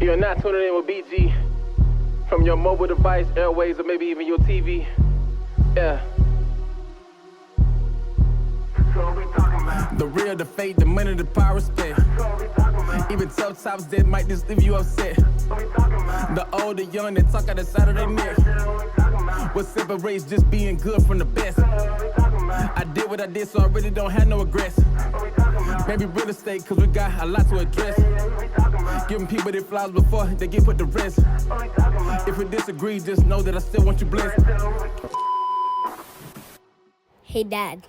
You're not tuning in with BG from your mobile device, airways, or maybe even your TV. Yeah. The real, the fake, the money, the power, respect. Even tough tops that might just leave you upset. The old, the young, that talk out the side of their neck. What separates just being good from the best? I did what I did, so I really don't have no regrets. Maybe real estate, cause we got a lot to address. Giving people their flowers before they get put to rest. If we disagree, just know that I still want you blessed. Hey, Dad.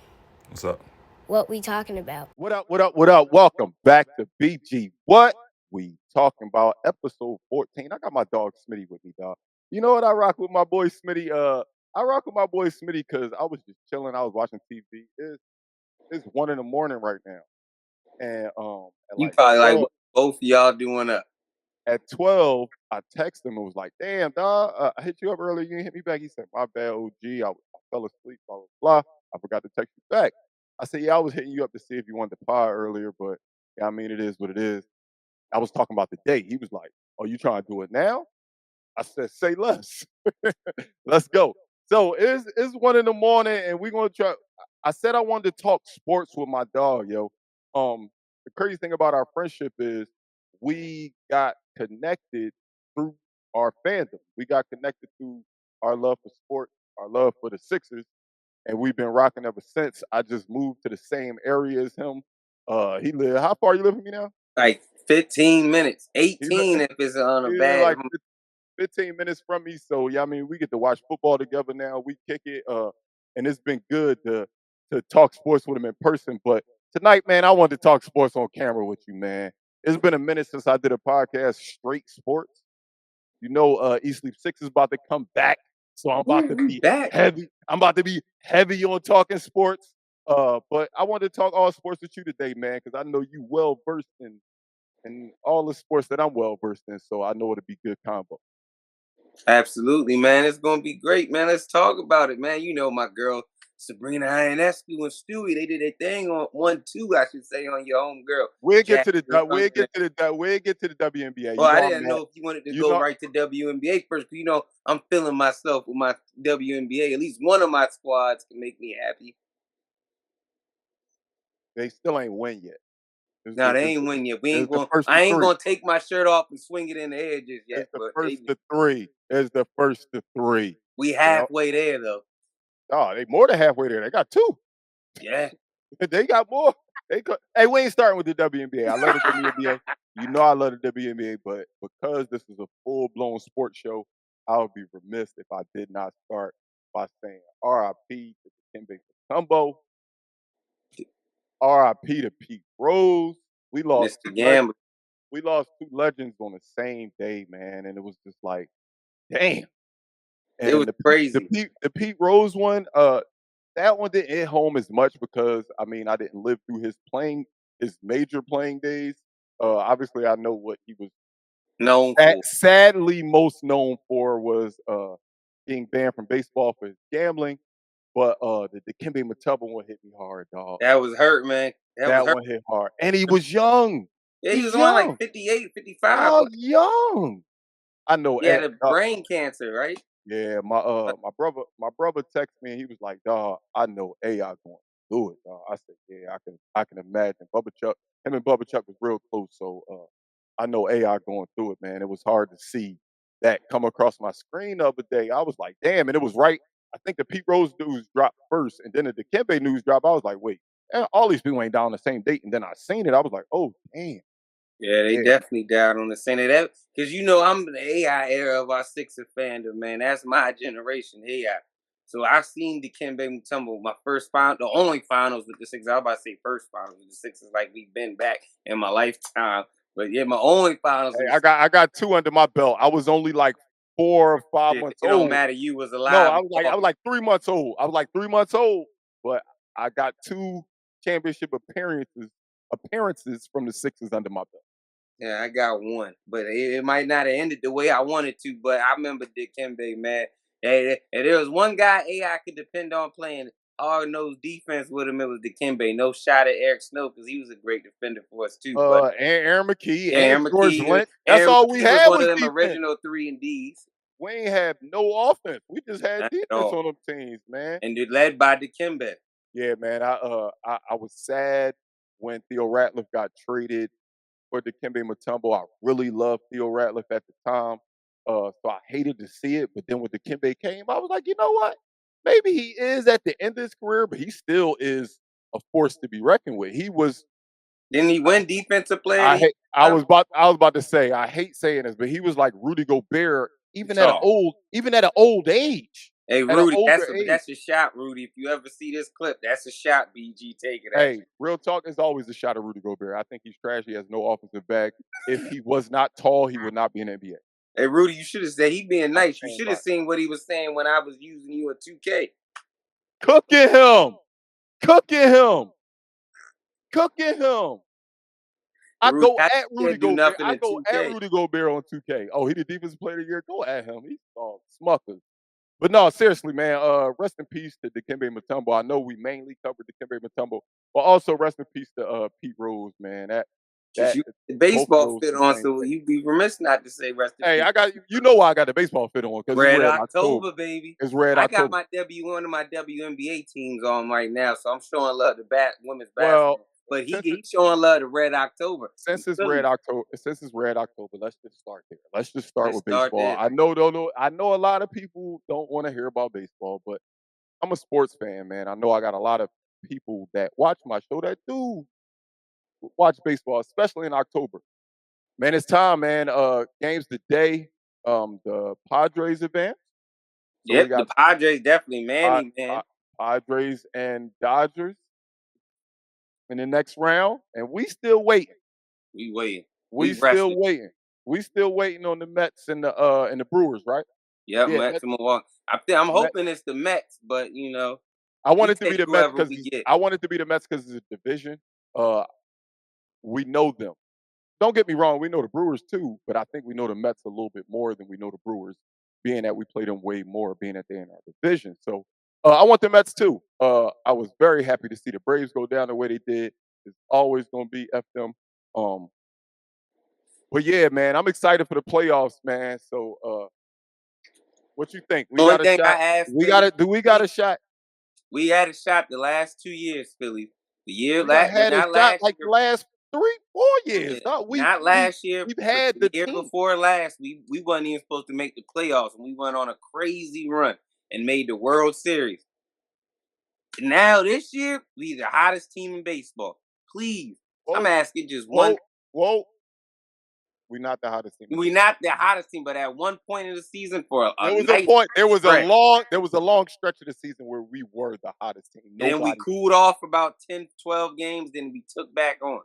What's up? What we talking about? What up, what up, what up? Welcome back to BG. What we talking about? Episode 14. I got my dog Smitty with me, dog. You know what? I rock with my boy Smitty. I rock with my boy Smitty because I was just chilling. I was watching TV. It's 1 a.m. right now. And at You like probably 12, like what both of y'all doing up. at 12, I texted him and was like, damn, dog, I hit you up earlier. You didn't hit me back. He said, my bad, OG. I fell asleep, blah, blah, blah. I forgot to text you back. I said, yeah, I was hitting you up to see if you wanted to pod earlier, but yeah, I mean, it is what it is. I was talking about the date. He was like, oh, you trying to do it now? I said, say less. Let's go. So it's 1 a.m. and we're going to try. I said I wanted to talk sports with my dog, yo. The crazy thing about our friendship is we got connected through our fandom. We got connected through our love for sports, our love for the Sixers, and we've been rocking ever since. I just moved to the same area as him. He live. How far you live from me now? Like 15 minutes, He 18 if it's on a live bad. like 15 minutes from me. So yeah, I mean, we get to watch football together now. We kick it, and it's been good to talk sports with him in person. But tonight, man, I wanted to talk sports on camera with you, man. It's been a minute since I did a podcast straight sports. You know, East Sleep 6 is about to come back. So I'm about to we be back. heavy. I'm about to be heavy on talking sports. But I wanted to talk all sports with you today, man, because I know you well versed in all the sports that I'm well versed in. So I know it'll be good combo. Absolutely, man. It's gonna be great, man. Let's talk about it, man. You know my girl Sabrina Ionescu and Stewie, they did their thing on 1-2, I should say, on your home girl. We'll get to Jackie the or something. we'll get to the WNBA. Well, You know I I'm didn't mad. know if you wanted to You go know right to WNBA first, 'cause, you know, I'm feeling myself with my WNBA. At least one of my squads can make me happy. they still ain't win yet. Now they ain't win yet. It's the first I to ain't three. gonna take my shirt off and swing it in the air just yet. It's the But first to three. It's the first to three. we You know? halfway there though. Oh, they more than halfway there. They got 2. Yeah. They got more. Hey, we ain't starting with the WNBA. I love the WNBA. You know I love the WNBA, but because this is a full-blown sports show, I would be remiss if I did not start by saying RIP to DIKEMBE MUTUMBO, RIP to Pete Rose. We lost Mr. Gambler. we lost 2 legends on the same day, man, and it was just like, damn. It was And crazy. the Pete Rose one, that one didn't hit home as much because I mean I didn't live through his major playing days. Obviously, I know what he was Known for. sadly most known for was being banned from baseball for his gambling. But the DIKEMBE MUTUMBO one hit me hard, dog. That was hurt, man. That one hit hard, and he was young. Yeah, he was young. on like 58, 55. Oh, young. I know. He had a brain cancer, right? Yeah, my brother texted me and he was like, "Dog, I know AI going to do it, dog." I said, "Yeah, I can imagine." Him and Bubba Chuck was real close, so I know AI going through it, man. It was hard to see that come across my screen the other day. I was like, "Damn!" And it was right. I think the Pete Rose news dropped first, and then the DIKEMBE news dropped. I was like, "Wait, all these people ain't down on the same date." And then I seen it. I was like, "Oh, damn." Yeah, they definitely died on the scene of that. Because, you know, I'm in the AI era of our Sixer fandom, man. That's my generation, AI. So I've seen DIKEMBE MUTUMBO, my first final, the only finals with the Sixers. I was about to say first finals with the Sixers, like we've been back in my lifetime. But yeah, my only finals. Hey, I got 2 under my belt. I was only like 4 or 5 months it old. don't matter. You was alive. No, I was like 3 months old. I was like 3 months old, but I got 2 championship appearances from the Sixers under my belt. Yeah, I got 1, but it might not have ended the way I wanted to. But I remember DIKEMBE, man. And there was one guy AI could depend on playing hard-nosed defense with him, it was DIKEMBE. No shot at Eric Snow because he was a great defender for us too. But And Aaron McKee Aaron and George McKee, Lynch. That's all we was had one was of them defense. original 3 and Ds. We ain't have no offense. We just had Not at defense all. on them teams, man. And they're led by DIKEMBE. Yeah, man. I was sad when Theo Ratliff got traded for DIKEMBE Mutombo. I really loved Theo Ratliff at the time. So I hated to see it. But then when DIKEMBE came, I was like, you know what? Maybe he is at the end of his career, but he still is a force to be reckoned with. He was. Didn't he win defensive player? I was about to say, I hate saying this, but he was like Rudy Gobert, even at an old age. Hey, Rudy, that's a shot, Rudy. If you ever see this clip, that's a shot, BG. Take it. Hey, real talk is always a shot at Rudy Gobert. I think he's trash. He has no offensive bag. If he was not tall, he would not be in the NBA. Hey, Rudy, you should have said he being nice. You should have seen what he was saying when I was using you at 2K. Cooking him. I go at Rudy Gobert. I go at Rudy Gobert on 2K. Oh, he the defensive player of the year. Go at him. He's smuckers. But no, seriously, man. Rest in peace to DIKEMBE Mutombo. I know we mainly covered DIKEMBE Mutombo, but also rest in peace to Pete Rose, man. The baseball fit on, so you'd be remiss not to say rest in peace. Hey, I got why I got the baseball fit on because Red October, baby. It's Red October. I got one of my WNBA teams on right now, so I'm showing love to women's basketball. But he's showing love to Red October. Since it's Red October, let's just start there. Let's just start with baseball. I know a lot of people don't want to hear about baseball, but I'm a sports fan, man. I know I got a lot of people that watch my show that do watch baseball, especially in October. Man, it's time, man. Games today. The Padres advance. So yep, the Padres definitely, man. Padres and Dodgers in the next round, and we still waiting. We still waiting on the Mets and the Brewers, right? Yep, Mets and Milwaukee. I'm hoping it's the Mets, but you know, I want it to be the Mets because it's a division. We know them. Don't get me wrong, we know the Brewers too, but I think we know the Mets a little bit more than we know the Brewers, being that we play them way more, being that they're in our division. So I want the Mets too. I was very happy to see the Braves go down the way they did. It's always going to be F them. But yeah, man, I'm excited for the playoffs, man. So what you think? We got a shot. We got a shot? We had a shot the last 2 years, Philly. The year last last 3-4 years. Not last year. We've had the year before last. We wasn't even supposed to make the playoffs, and we went on a crazy run and made the World Series. Now this year, we the hottest team in baseball. Please, I'm asking just one. Whoa. We're not the hottest team. We're not the hottest team, but at one point in the season, there was a long stretch of the season where we were the hottest team. Then we cooled off about 10, 12 games. Then we took back on.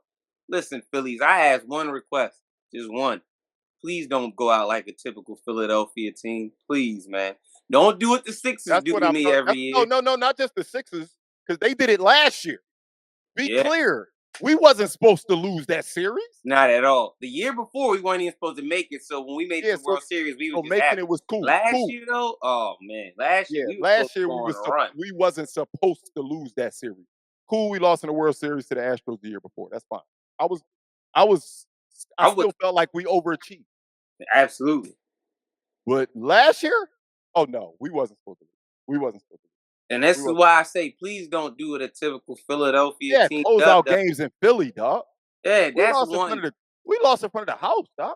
Listen, Phillies, I asked one request, just one. Please don't go out like a typical Philadelphia team. Please, man. Don't do what the Sixers do to me every year. No, not just the Sixers, because they did it last year. Be clear. We wasn't supposed to lose that series. Not at all. The year before, we weren't even supposed to make it. So when we made the World Series, we were just making it was cool. Last year, though, oh man, we wasn't supposed to lose that series. Cool, we lost in the World Series to the Astros the year before. That's fine. I still felt like we overachieved. Absolutely. But last year, oh no, we wasn't supposed to lose. And this is why I say, please don't do it a typical Philadelphia team. Close out games in Philly, dog. Yeah, that's one. We lost in front of the house, dog.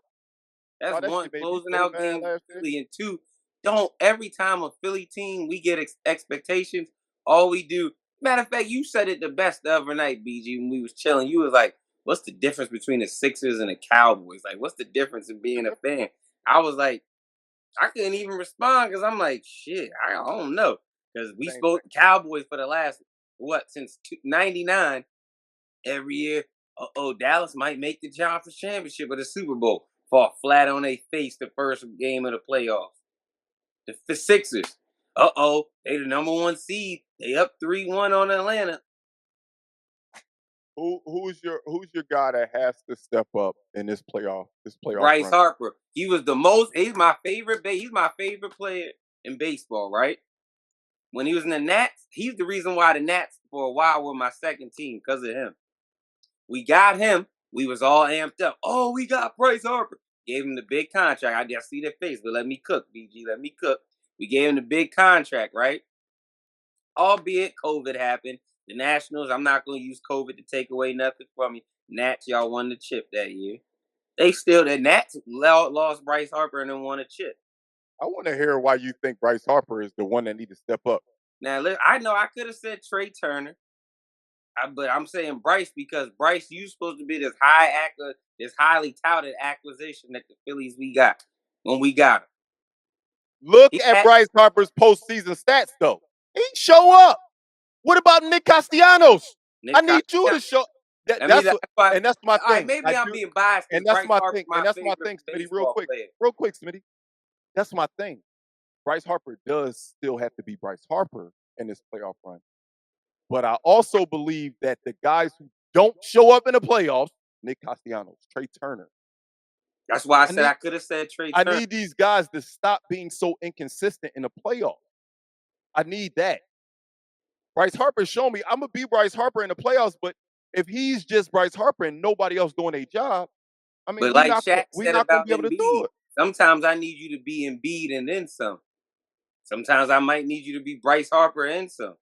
That's one, closing out games in Philly. And two, don't every time a Philly team, we get expectations, all we do. Matter of fact, you said it the best the other night, BG, when we was chilling. You was like, what's the difference between the Sixers and the Cowboys? Like, what's the difference in being a fan? I was like, I couldn't even respond because I'm like, shit, I don't know. Because we spoke Cowboys for the last, since 99, every year. Dallas might make the conference championship or the Super Bowl. Fall flat on their face the first game of the playoffs. The Sixers, they the number 1 seed. They up 3-1 on Atlanta. Who's your guy that has to step up in this playoff? Bryce run? Harper. He's my favorite. He's my favorite player in baseball, right? when he was in the Nats, he's the reason why the Nats for a while were my second team because of him. We got him. We was all amped up. Oh, we got Bryce Harper. Gave him the big contract. I just see their face, but let me cook, BG. Let me cook. We gave him the big contract, right? Albeit COVID happened. The Nationals, I'm not going to use COVID to take away nothing from you. Nats, y'all won the chip that year. The Nats lost Bryce Harper and then won a chip. I want to hear why you think Bryce Harper is the one that need to step up. Now, I know I could have said Trey Turner, but I'm saying Bryce because Bryce, you supposed to be this highly touted acquisition that the Phillies we got when we got him. Look at Bryce Harper's postseason stats, though. He show up. What about Nick Castellanos? I need you to show. That's my thing. Right, maybe I'm being biased. And that's my thing. And that's my thing, Smitty. Real quick, Smitty. That's my thing. Bryce Harper does still have to be Bryce Harper in this playoff run. But I also believe that the guys who don't show up in the playoffs, Nick Castellanos, Trey Turner. That's why I could have said Trey Turner. I need these guys to stop being so inconsistent in the playoffs. I need that. Bryce Harper showed me I'm going to be Bryce Harper in the playoffs, but if he's just Bryce Harper and nobody else doing their job, I mean, we're not going to be able to do it. Sometimes I need you to be Embiid and then some. Sometimes I might need you to be Bryce Harper and some.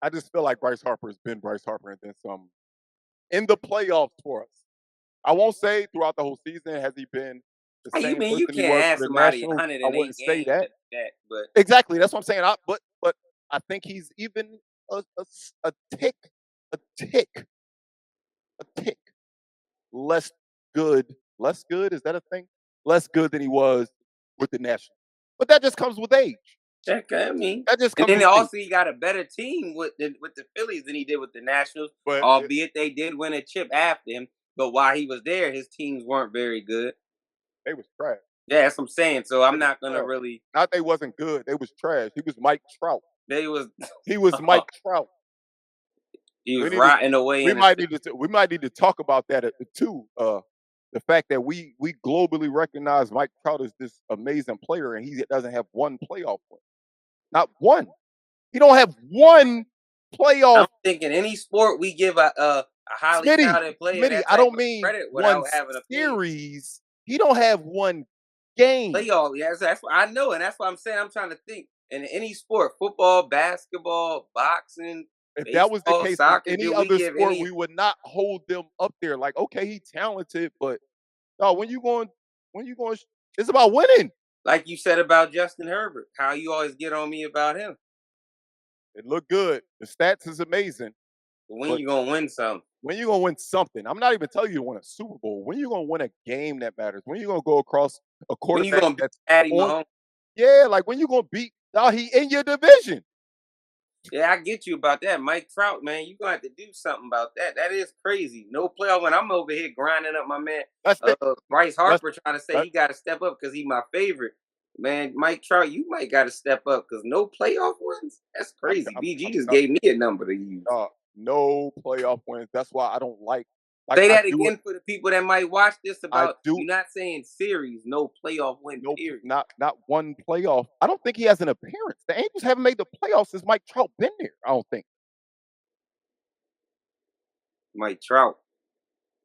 I just feel like Bryce Harper has been Bryce Harper and then some in the playoffs for us. I won't say throughout the whole season has he been the same person you he can't was ask for the somebody Nationals. 108 I wouldn't say that. But exactly, that's what I'm saying. But I think he's even a tick less good. Less good, is that a thing? Less good than he was with the Nationals. But that just comes with age. That just comes. And then also he got a better team with the Phillies than he did with the Nationals. But albeit they did win a chip after him. But while he was there, his teams weren't very good. They was trash. Yeah, that's what I'm saying. So I'm not gonna really. Not they wasn't good. They was trash. He was Mike Trout. He was Mike Trout. He was rotting away. We might need to talk about that too. The fact that we globally recognize Mike Trout as this amazing player, and he doesn't have one playoff win. Not one. He don't have one playoff. I'm thinking any sport we give a highly touted player. Smitty, I don't mean one series. He don't have one game. Playoff. Yeah, that's what I know, and that's what I'm saying. I'm trying to think. In any sport, football, basketball, boxing. If baseball, that was the case soccer, in any other sport, we would not hold them up there. Like, okay, he's talented, but no, when you going, it's about winning. Like you said about Justin Herbert, how you always get on me about him. It looked good. The stats is amazing. But when you gonna win something? When you gonna win something? I'm not even telling you to win a Super Bowl. When you gonna win a game that matters? When you gonna go across a quarterback that's on? Yeah, like when you gonna beat? Now he in your division. Yeah, I get you about that. Mike Trout, man, you're going to have to do something about that. That is crazy. No playoff when I'm over here grinding up my man Bryce Harper trying to say he got to step up because he's my favorite. Man, Mike Trout, you might got to step up because no playoff wins? That's crazy. BG just gave me a number to use. No playoff wins. That's why I don't like. Say that again for the people that might watch this about you're not saying series, no playoff win, period. Not one playoff. I don't think he has an appearance. The Angels haven't made the playoffs since Mike Trout been there, I don't think. Mike Trout.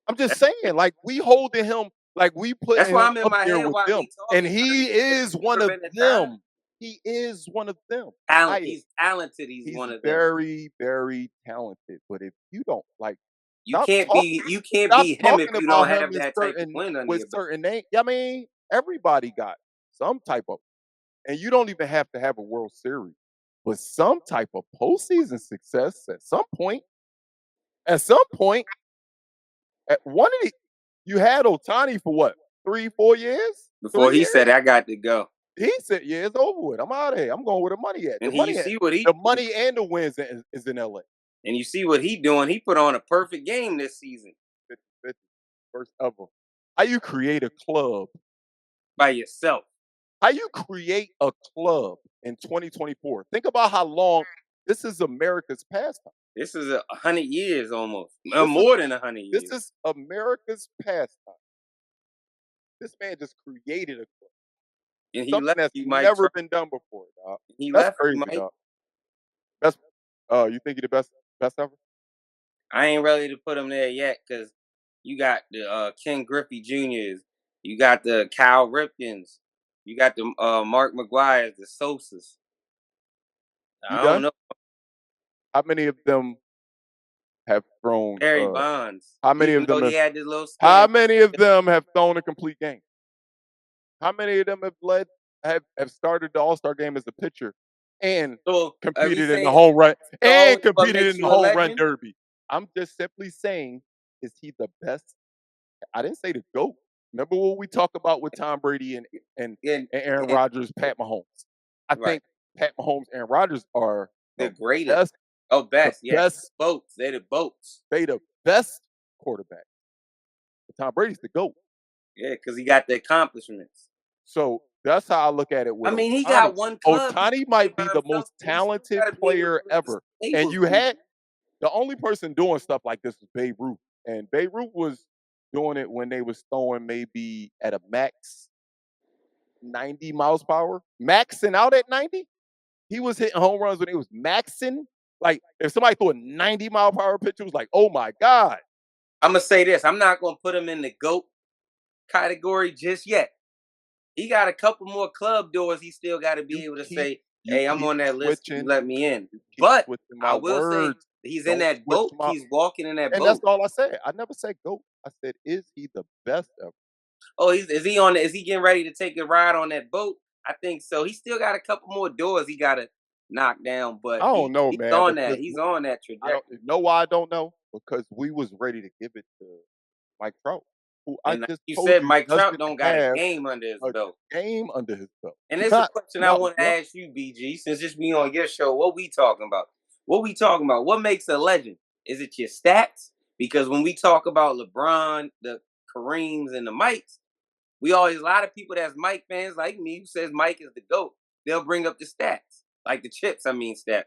I'm just saying, like, we holding him, like, we put him up there with them. And he is one of them. He is one of them. He's talented. He's one of them. Very, very talented. But if you don't, like, you can't be him if you don't have that type of win under with certain name. I mean, everybody got some type of, and you don't even have to have a World Series, but some type of postseason success at some point. At some point, at one of the, you had Ohtani for what, 3-4 years? Before he said, "I got to go." He said, "Yeah, it's over with. I'm out of here. I'm going where the money at." And the money and the wins is in LA. And you see what he doing. He put on a perfect game this season. First ever. How you create a club by yourself? How you create a club in 2024? Think about how long this is America's pastime. This is 100 years almost. More than 100 years. This is America's pastime. This man just created a club. And he Something left that's you, Mike never Trout. been done before, dog. He That's left you, crazy, Mike. dog. That's you think he the best ever? I ain't ready to put him there yet because you got the Ken Griffey Juniors, you got the Cal Ripkins, you got the Mark McGuire's, the Sosas. You I don't done? know. How many of them have thrown? Barry Bonds, How many even of though them he have? had this little How stint. many of them have thrown a complete game? How many of them have started the All-Star game as a pitcher and So are we competed in the saying home run so and what competed makes in the you a home run legend? derby? I'm just simply saying, is he the best? I didn't say the GOAT. Remember what we talk about with Tom Brady and And, Aaron and Rodgers, Pat Mahomes. I right, think Pat Mahomes and Aaron Rodgers are the the greatest. best, Oh, the best, yes. best, Boats. They're the boats. the best quarterback. But Tom Brady's the GOAT. Yeah, because he got the accomplishments. So that's how I look at it I with mean, he Ohtani. got one club. He Ohtani played might by be the himself. most But he still talented got to be able to player bring the ever. And staples you to you. had the only person doing stuff like this was Babe Ruth. And Babe Ruth was doing it when they was throwing maybe at a max 90 miles per hour. Maxing out at 90. He was hitting home runs when he was maxing. Like if somebody threw a 90-mile-per-hour pitch, it was like, oh my God. I'm going to say this. I'm not going to put him in the GOAT category just yet. He got a couple more club doors he still got to You be able to keep say, you hey, I'm keep on that list. You switching. let me in. You keep But switching I my will say words. he's in Don't that switch boat. my He's walking in that and that's boat. all I said. I never said GOAT. I said, is he the best ever? Oh, is he on? Is he getting ready to take a ride on that boat? I think so. He still got a couple more doors he got to knock down, but I don't know, he's man, on that. because He's on that I don't trajectory. know why I don't know. Because we was ready to give it to Mike Trout, who I And like just you told said, you Mike Trout doesn't don't got a have game under his a belt. game under his belt. And He's there's a not question I not want to one. ask you, BG, since it's me on your show. What we talking about? What we talking about? What makes a legend? Is it your stats? Because when we talk about LeBron, the Kareems, and the Mikes, we always a lot of people that's Mike fans like me who says Mike is the GOAT. They'll bring up the stats, like the chips. I mean stats.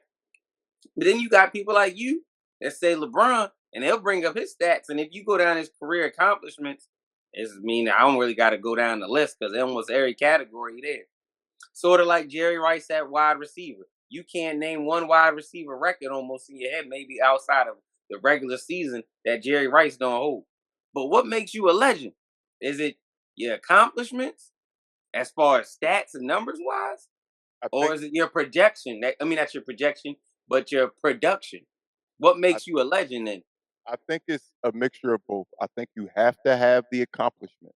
But then you got people like you that say LeBron, and they'll bring up his stats. And if you go down his career accomplishments, it's mean I don't really got to go down the list because almost every category there. Sort of like Jerry Rice at wide receiver. You can't name one wide receiver record almost in your head, maybe outside of the regular season that Jerry Rice don't hold. But what makes you a legend? Is it your accomplishments as far as stats and numbers wise? I Or think is it your projection? That's your projection, but your production. What I, makes you a legend then? I think it's a mixture of both. I think you have to have the accomplishment.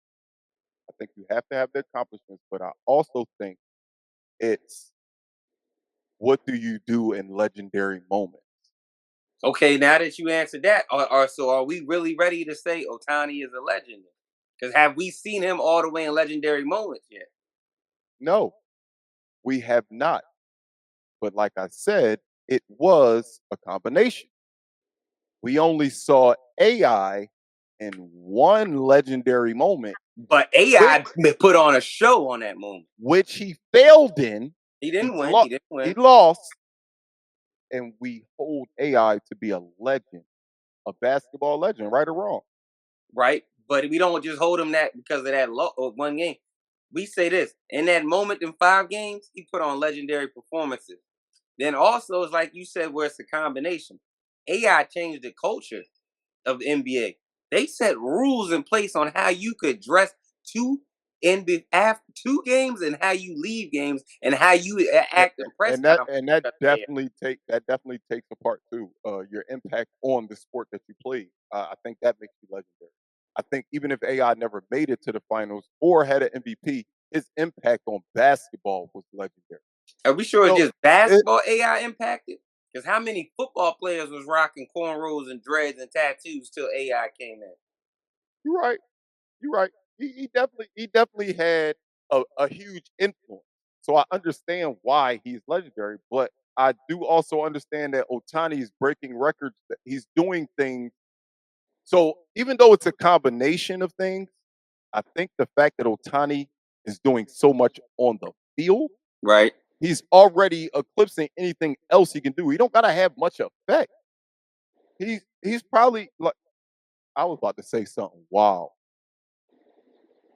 I think you have to have the accomplishments, but I also think it's what do you do in legendary moments? Okay, now that you answered that, so are we really ready to say Otani is a legend? Because have we seen him all the way in legendary moments yet? No, we have not. But like I said, it was a combination. We only saw AI in one legendary moment, But which AI put on a show on that moment. which he failed in. He didn't win. Lo- He didn't he win. lost, and we hold AI to be a legend, a basketball legend, right or wrong. Right? But we don't just hold him that because of that one game. We say this in that moment in 5 games, he put on legendary performances. Then also, it's like you said, where it's a combination. AI changed the culture of the NBA. They set rules in place on how you could dress to after 2 games and how you leave games and how you A- act in press and that conferences. and that definitely takes a part too. Your impact on the sport that you play. I think that makes you legendary. I think even if AI never made it to the finals or had an MVP, his impact on basketball was legendary. Are we sure it's So just it, basketball AI impacted? Because how many football players was rocking cornrows and dreads and tattoos till AI came in? you're right. You're right. He definitely had a huge influence. So I understand why he's legendary, but I do also understand that Otani is breaking records. That he's doing things. So even though it's a combination of things, I think the fact that Otani is doing so much on the field, Right. he's already eclipsing anything else he can do. He don't gotta have much effect. He's probably like I was about to say something. Wow.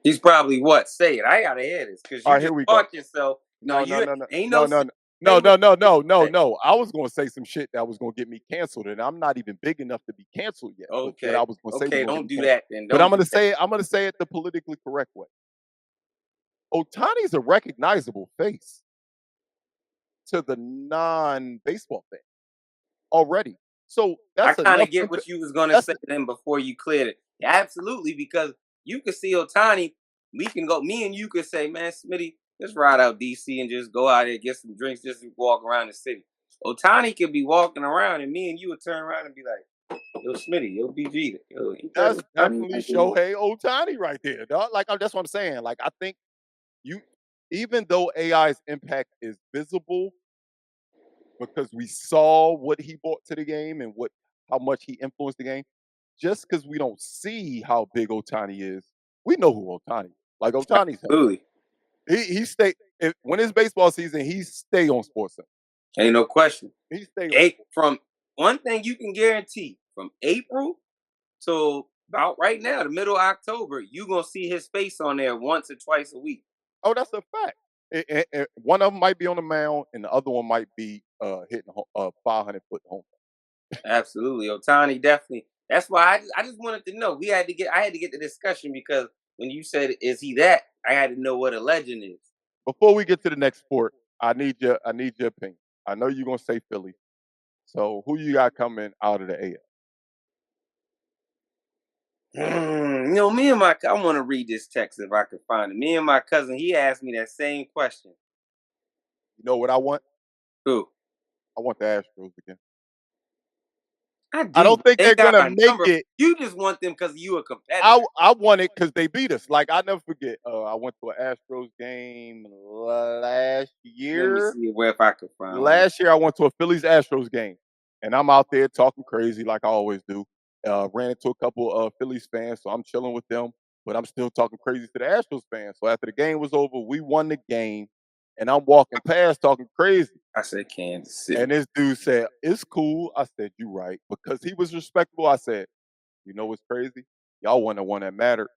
He's probably what? Say it. I gotta hear this because All you right, just here we go. caught yourself. No, No, no, you no, no, ain't no, no no, say no, what no, no, you no, no, say. no. I was gonna say some shit that was gonna get me canceled, and I'm not even big enough to be canceled yet. But what I Okay. was gonna say was Okay, gonna get don't me do canceled. that then. But I'm Don't do gonna that. say it. I'm gonna say it the politically correct way. Otani's a recognizable face to the non-baseball fan already. So I that's kind enough. of get what you was gonna That's say then before you cleared it. Yeah, absolutely, because you could see Otani. We can go. Me and you could say, man, Smitty, let's ride out DC and just go out there get some drinks, just walk around the city. Otani could be walking around, and me and you would turn around and be like, "Yo, Smitty, yo, BG, yo, ain't that that's Otani definitely right there?" Shohei Otani right there, dog. Like that's what I'm saying. Like I think you, even though AI's impact is visible because we saw what he brought to the game and how much he influenced the game. Just because we don't see how big Otani is, we know who Otani is. Like Otani's him. Absolutely, He stay when it's baseball season, he stay on Sports Center. ain't no question. He stay on. From one thing you can guarantee, from April till about right now, the middle of October, you gonna see his face on there once or twice a week. Oh, that's a fact. One of them might be on the mound, and the other one might be hitting a 500-foot home. Absolutely, Otani definitely. That's why I just wanted to know. I had to get the discussion because when you said is he that, I had to know what a legend is. Before we get to the next sport, I need your opinion. I know you're gonna say Philly. So who you got coming out of the AL? Me and I want to read this text if I could find it. Me and my cousin, he asked me that same question. You know what I want? Who? I want the Astros again. I I do. don't think They they're got gonna my make number. it. You just want them because you a competitor. I want it because they beat us. Like I never forget. I went to an Astros game last Let me year. see if I could find one. Last year I went to a Phillies Astros game, and I'm out there talking crazy like I always do. Ran into a couple of Phillies fans, so I'm chilling with them, but I'm still talking crazy to the Astros fans. So after the game was over, we won the game, and I'm walking past talking crazy. I said Kansas City. And this dude said, "It's cool." I said, "You right," because he was respectful. I said, "You know what's crazy? Y'all won the one that mattered.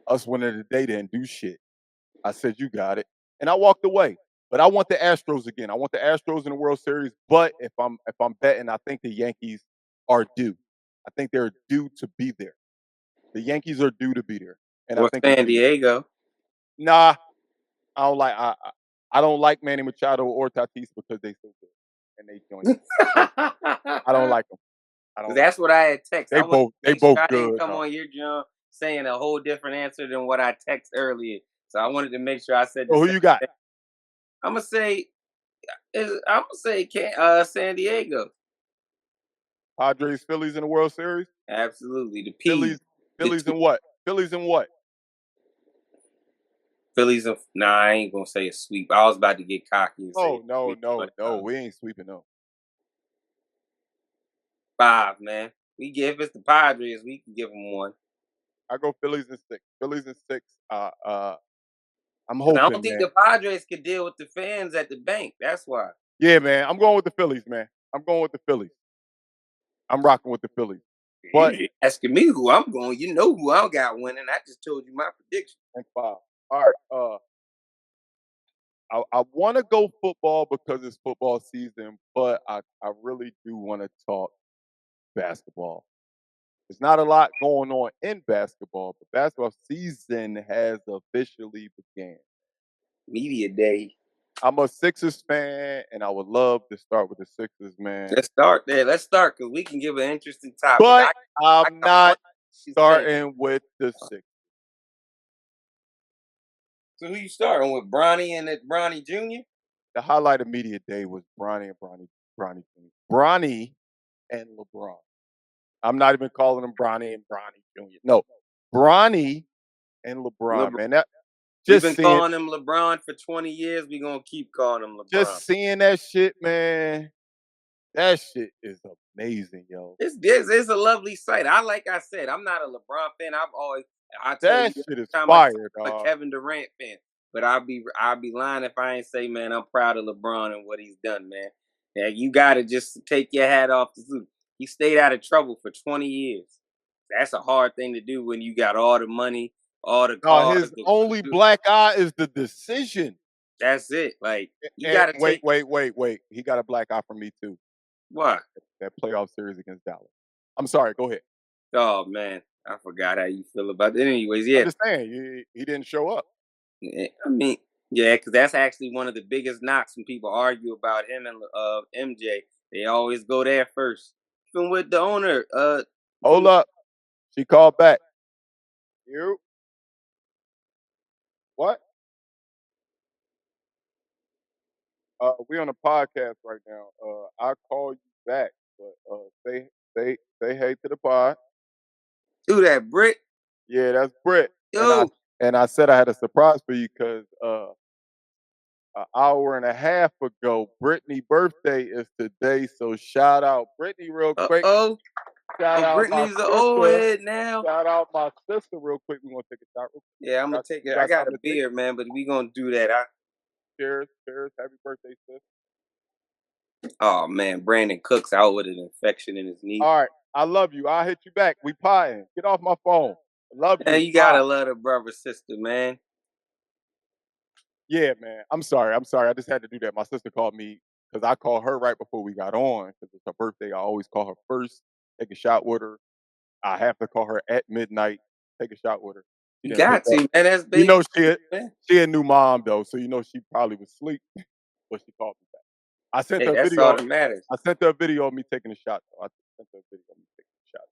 Us winning the day didn't do shit." I said, "You got it," and I walked away. But I want the Astros again. I want the Astros in the World Series. But if I'm betting, I think the Yankees are due. I think they're due to be there. The Yankees are due to be there, and I Or think it's San Diego. nah. I don't like Manny Machado or Tatis because they so good and they join. I don't like them. I don't like. That's what I had text. They I want both to they make sure both I didn't good. come on your John saying a whole different answer than what I text earlier. So I wanted to make sure I said the So who same you got? thing. I'm gonna say San Diego. Padres, Phillies in the World Series. Absolutely. The P's. Phillies, The Phillies two and what? Phillies and what? Phillies of nah, I ain't gonna say a sweep. I was about to get cocky and say Oh no, sweep, no, but no. We ain't sweeping them. 5, man. We give if it's the Padres, we can give them one. I go Phillies and 6. Phillies and 6. I'm 'Cause I don't hoping, think man. the Padres could deal with the fans at the bank. That's why. Yeah, man. I'm going with the Phillies, man. I'm going with the Phillies. I'm rocking with the Phillies. But You asking me who I'm going, you know who I got winning. I just told you my prediction. and 5. All right. I want to go football because it's football season, but I really do want to talk basketball. There's not a lot going on in basketball, but basketball season has officially began. Media day. I'm a Sixers fan, and I would love to start with the Sixers, man. Let's start there. Let's start because we can give an interesting topic. But I I'm got one not thing. starting with the Sixers. So who you starting with? Bronny and Bronny Jr.? The highlight of media day was Bronny Jr. Bronny and LeBron. I'm not even calling him Bronny and Bronny Jr. No, Bronny and LeBron, man. That We've just been seeing calling him LeBron for 20 years. We're going to keep calling him LeBron. just seeing that shit, man. That shit is amazing, yo. It's a lovely sight. Like I said, I'm not a LeBron fan. I tell you That every shit is time fire, I'm a dog. Kevin Durant fan. But I'll be lying if I ain't say, man, I'm proud of LeBron and what he's done, man. Yeah, you gotta just take your hat off the suit. He stayed out of trouble for 20 years. That's a hard thing to do when you got all the money all the No, cars. his only black eye is the decision. That's it. Like you And gotta take. wait. He got a black eye from me too. What? That playoff series against Dallas. I'm sorry. Go ahead. Oh man, I forgot how you feel about it. Anyways, I'm yeah. just saying he didn't show up. I mean, yeah, because that's actually one of the biggest knocks when people argue about him and MJ. They always go there first. Even with the owner, Hold up. She called back. You what? We on a podcast right now. I'll call you back, but say hey to the pod. who that Britt? Yeah, that's Britt. Yo, And I said I had a surprise for you because an hour and a half ago, Brittany's birthday is today. So shout out Brittany real quick. oh, Shout out my Brittany's the old sister. head now. Shout out my sister real quick. We want to take a shot real quick. Yeah, I'm gonna take it. You I got a something to take? beer, man, but we gonna do that. Cheers. Happy birthday, sis. Oh man, Brandon Cook's out with an infection in his knee. All right. I love you. I'll hit you back. We pieing. Get off my phone. I love you. Man, you gotta love the brother sister, man. Yeah, man. I'm sorry. I just had to do that. My sister called me because I called her right before we got on because it's her birthday. I always call her first, take a shot with her. I have to call her at midnight, take a shot with her. You got to, man. That's baby. You know man. she a new mom though, so you know she probably was asleep, but she called me back. I sent her a That's video. all that matters. I sent her a video of me taking a shot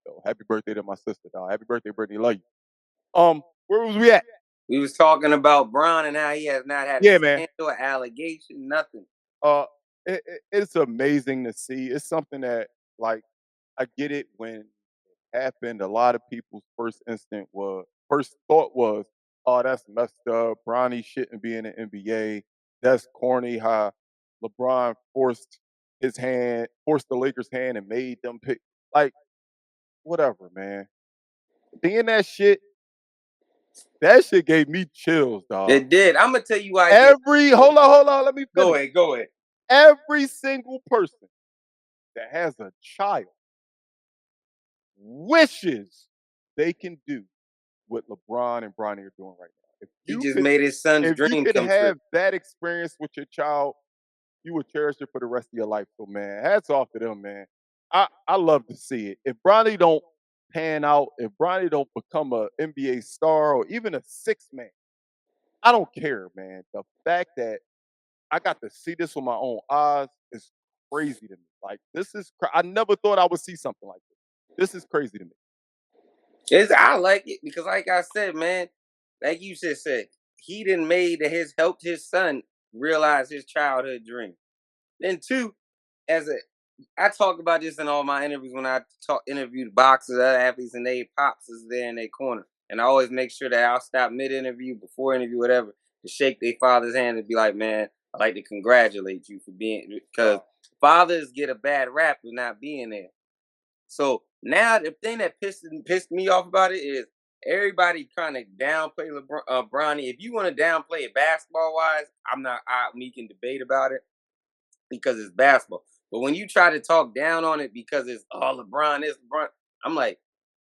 though. Happy birthday to my sister, dog. Happy birthday, Brittany. Love you. Where was we at? We was talking about Bron and how he has not had a scandal, allegation, nothing. It's amazing to see. It's something that, like, I get it when it happened. A lot of people's first thought was, oh, that's messed up. Bronny shouldn't be in the NBA. That's corny how LeBron forced the Lakers' hand and made them pick. Like, whatever, man. Being that shit gave me chills, dog. It did. I'm gonna tell you why. Hold on, let me finish. Go ahead. Every single person that has a child wishes they can do what LeBron and Bronny are doing right now. He just made his son's dream come true. If you could have that experience with your child, you would cherish it for the rest of your life. So, man, hats off to them, man. I love to see it. If Bronny don't pan out, if Bronny don't become a NBA star or even a sixth man, I don't care, man. The fact that I got to see this with my own eyes is crazy to me. Like, I never thought I would see something like this. This is crazy to me. I like it because, like I said, man, like you just said, he helped his son realize his childhood dream. Then two, I talk about this in all my interviews when I interviewed boxers, other athletes, and they pops is there in their corner. And I always make sure that I'll stop mid-interview, before interview, whatever, to shake their father's hand and be like, man, I'd like to congratulate you for because fathers get a bad rap for not being there. So now the thing that pissed me off about it is everybody trying to downplay Bronny. If you want to downplay it basketball-wise, we can debate about it because it's basketball. But when you try to talk down on it because it's LeBron, I'm like,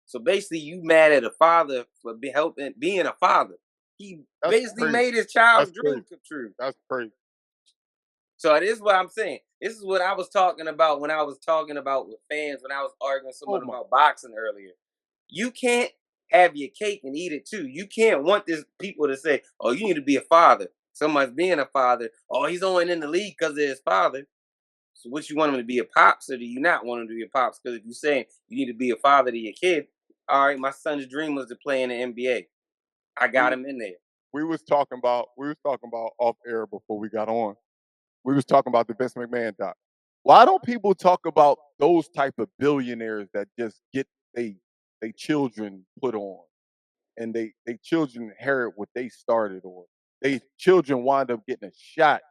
so basically you mad at a father for being a father. He basically made his child's dream come true. That's crazy. So this is what I'm saying. This is what I was talking about when I was talking about with fans, when I was arguing someone about boxing earlier. You can't have your cake and eat it too. You can't want people to say, oh, you need to be a father. Someone's being a father. Oh, he's only in the league because of his father. So what, you want him to be a pops, or do you not want him to be a pops? Because if you're saying you need to be a father to your kid, all right, my son's dream was to play in the NBA. I got him in there. We was talking about off air before we got on. We was talking about the Vince McMahon doc. Why don't people talk about those type of billionaires that just get they children put on, and they children inherit what they started, or they children wind up getting a shot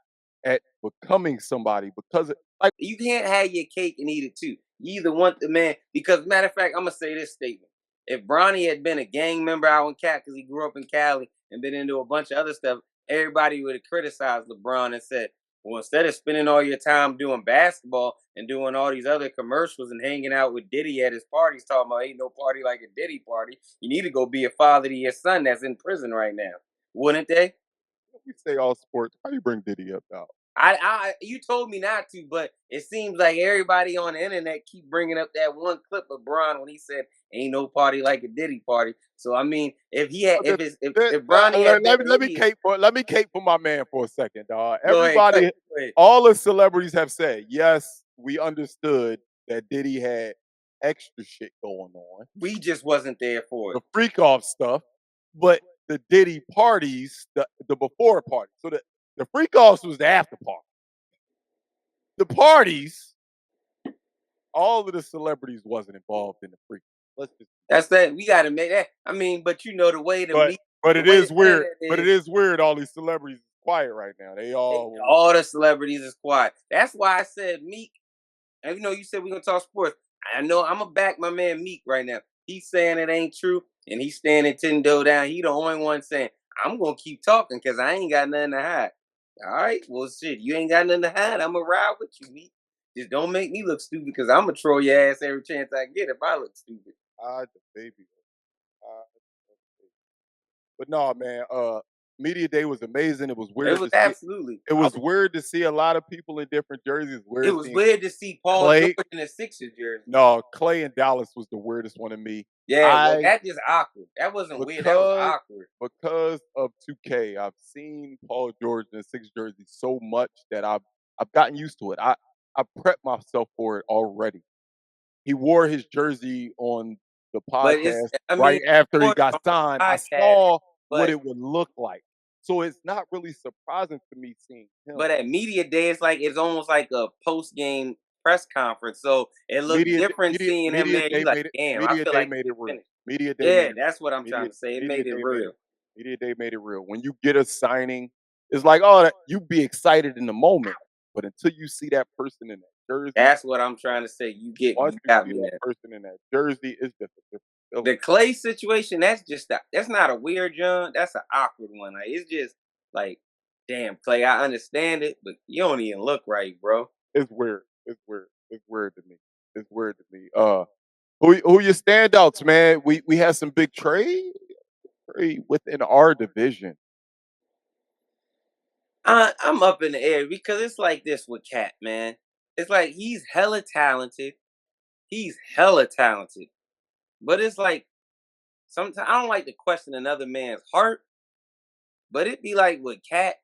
at becoming somebody because you can't have your cake and eat it too. You either want the man, because matter of fact, I'm gonna say this statement. If Bronny had been a gang member out in Cali, because he grew up in Cali and been into a bunch of other stuff, everybody would have criticized LeBron and said, Well, instead of spending all your time doing basketball and doing all these other commercials and hanging out with Diddy at his parties, talking about ain't no party like a Diddy party, you need to go be a father to your son that's in prison right now. Wouldn't they? We say all sports. How do you bring Diddy up out? You told me not to, but it seems like everybody on the internet keep bringing up that one clip of Bron when he said, "Ain't no party like a Diddy party." So I mean, if he had, Okay, if Bronny had better let me hits, cape for my man for a second, dog. go ahead, Everybody, go ahead. all the celebrities have said, yes, we understood that Diddy had extra shit going on, We just wasn't there for the it. freak off stuff, but the Diddy parties, the before party. So the freak offs was the after party. The parties, all of the celebrities wasn't involved in the freak. Let's just That's that. We got to make that. I mean, but you know the way the but meet, but the it way is the weird. internet But it is weird. All these celebrities is quiet right now. They all the celebrities is quiet. That's why I said Meek. And you know, you said we're gonna talk sports. I know I'm gonna back my man Meek right now. He's saying it ain't true, and he's standing 10 down. He the only one saying, I'm gonna keep talking because I ain't got nothing to hide. All right, well shit, you ain't got nothing to hide. I'm gonna ride with you, Meek. Just don't make me look stupid because I'm gonna troll your ass every chance I get if I look stupid. the baby. Uh, but no, man. Media day was amazing. It was It weird was to see. absolutely. It was weird to see a lot of people in different jerseys. It Weird was seeing weird to see Paul Clay. George in a Sixers jersey. No, Clay and Dallas was the weirdest one to me. Yeah, well, I that just awkward. That wasn't weird. That was awkward. because of 2K, I've seen Paul George in the six jersey so much that I've gotten used to it. I prepped myself for it already. He wore his jersey on the But it's, podcast I mean, right after he on got the signed. I podcast, saw what but it would look like. So it's not really surprising to me seeing him. but at media day, it's almost like a post game press conference. So it looked different seeing him there. You like, damn, I Media feel day like made he it real. finished. Media day Yeah, made it that's what I'm trying media to say. It media made it day made real. it media day made it real. When you get a signing, it's like, oh, you be excited in the moment, but until you see that person in that jersey, That's what I'm trying to say. once You you got see me that there. person in that jersey, it's just a different feeling. The Clay situation, that's not a weird John. That's an awkward one. Like it's just like, damn, Clay, I understand it, but you don't even look right, bro. It's weird. It's weird. It's weird to me. It's weird to me. Who your standouts, man? We had some big trade within our division. I'm up in the air because it's like this with Cat, man. It's like he's hella talented. He's hella talented. But it's like sometimes I don't like to question another man's heart, but it be like with Cat,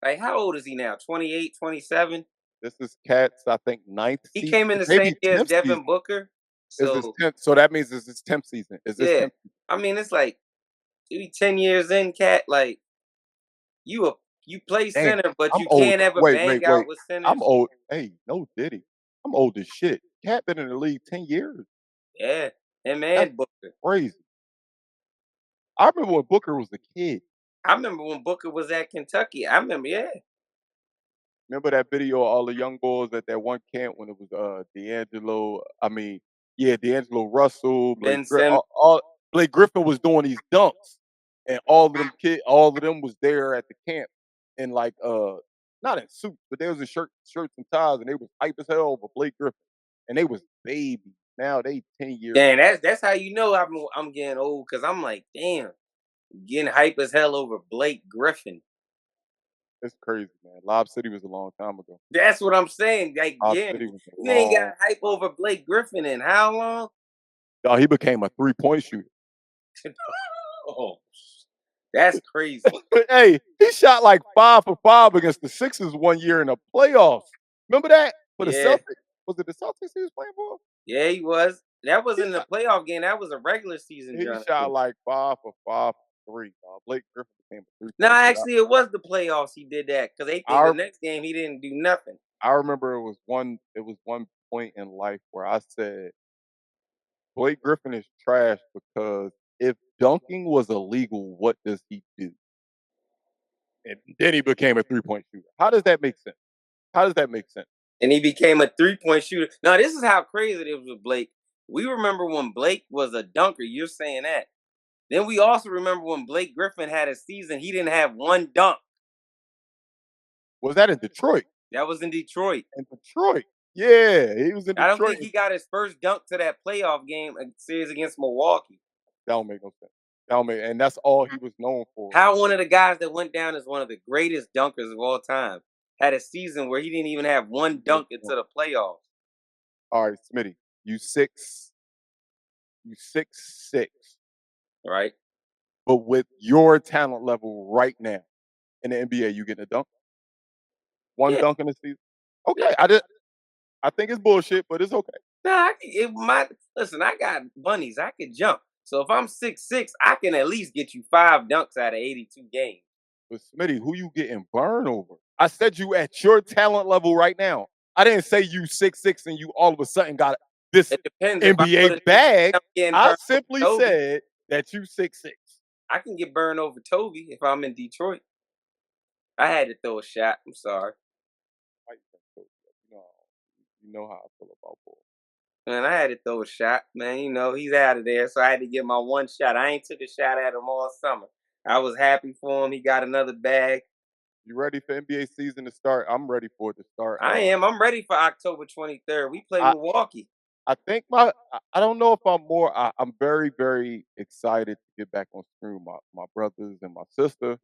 like how old is he now? 28, 27? This is Cat's, I think, ninth He season, came in the same maybe year as 10th Devin season. Booker. Is this So 10th? So that means this is 10th season. Is this yeah. 10th? I mean it's like you 10 years in, Cat, like you a you play Damn, center, but I'm you old. can't ever Wait, bang wait, wait. out with I'm centers. old. Hey, no Diddy. I'm old as shit. Cat been in the league 10 years. Yeah. Him That's and Booker. crazy. I remember when Booker was a kid. I remember when Booker was at Kentucky. I remember, yeah. Remember that video of all the young boys at that one camp when it was D'Angelo? I mean, yeah, D'Angelo Russell, Ben Simmons. Blake Griffin was doing these dunks, and all of them was there at the camp in like not in suits, but they was in shirts and ties, and they was hype as hell over Blake Griffin, and they was babies. Now they 10 years. Damn, that's how you know I'm getting old because I'm like, damn, getting hype as hell over Blake Griffin. It's crazy, man. Lob City was a long time ago. That's what I'm saying. Like, Lob yeah, City was a you ain't long. got hype over Blake Griffin in how long? No, he became a 3-point shooter. Oh, that's crazy. Hey, he shot like 5 for 5 against the Sixers one year in the playoffs. Remember that? For the Yeah, Celtics? Was it the Celtics he was playing for? yeah, he was. That He wasn't a shot, playoff game. That was a regular season, he Jonathan. shot like 5 for 5 for 3. Blake Griffin became a No, 3-point shooter. actually, it was the playoffs. He did that because they think I, the next game he didn't do nothing. I remember it was one point in life where I said Blake Griffin is trash because if dunking was illegal, what does he do? And then he became a 3-point shooter. How does that make sense? How does that make sense? And he became a 3-point shooter. Now, this is how crazy it is with Blake. We remember when Blake was a dunker. You're saying that. Then we also remember when Blake Griffin had a season, he didn't have one dunk. Was that in Detroit? That was in Detroit. In Detroit. Yeah, he was in I don't Detroit. think he got his first dunk to that playoff game series against Milwaukee. That don't make no sense. And that's all he was known for. How one of the guys that went down as one of the greatest dunkers of all time had a season where he didn't even have one dunk into the playoffs. All right, Smitty, you 6'6", right? but with your talent level right now in the NBA, you getting a dunk? One dunk in the season? Okay, I think it's bullshit, but it's okay. Nah, listen, I got bunnies. I could jump. So if I'm 6'6", I can at least get you 5 dunks out of 82 games. But Smitty, who you getting burned over? I said you at your talent level right now. I didn't say you 6'6" and you all of a sudden got this NBA bag. I simply said that you 6'6". I can get burned over Toby if I'm in Detroit. I had to throw a shot. I'm sorry. You know how I feel about boy. Man, I had to throw a shot, man. You know, he's out of there, so I had to get my one shot. I ain't took a shot at him all summer. I was happy for him. He got another bag. You ready for NBA season to start? I'm ready for it to start. I am. I'm ready for October 23rd. We play Milwaukee. I think I don't know if I'm more. I'm very, very excited to get back on screen with my brothers and my sister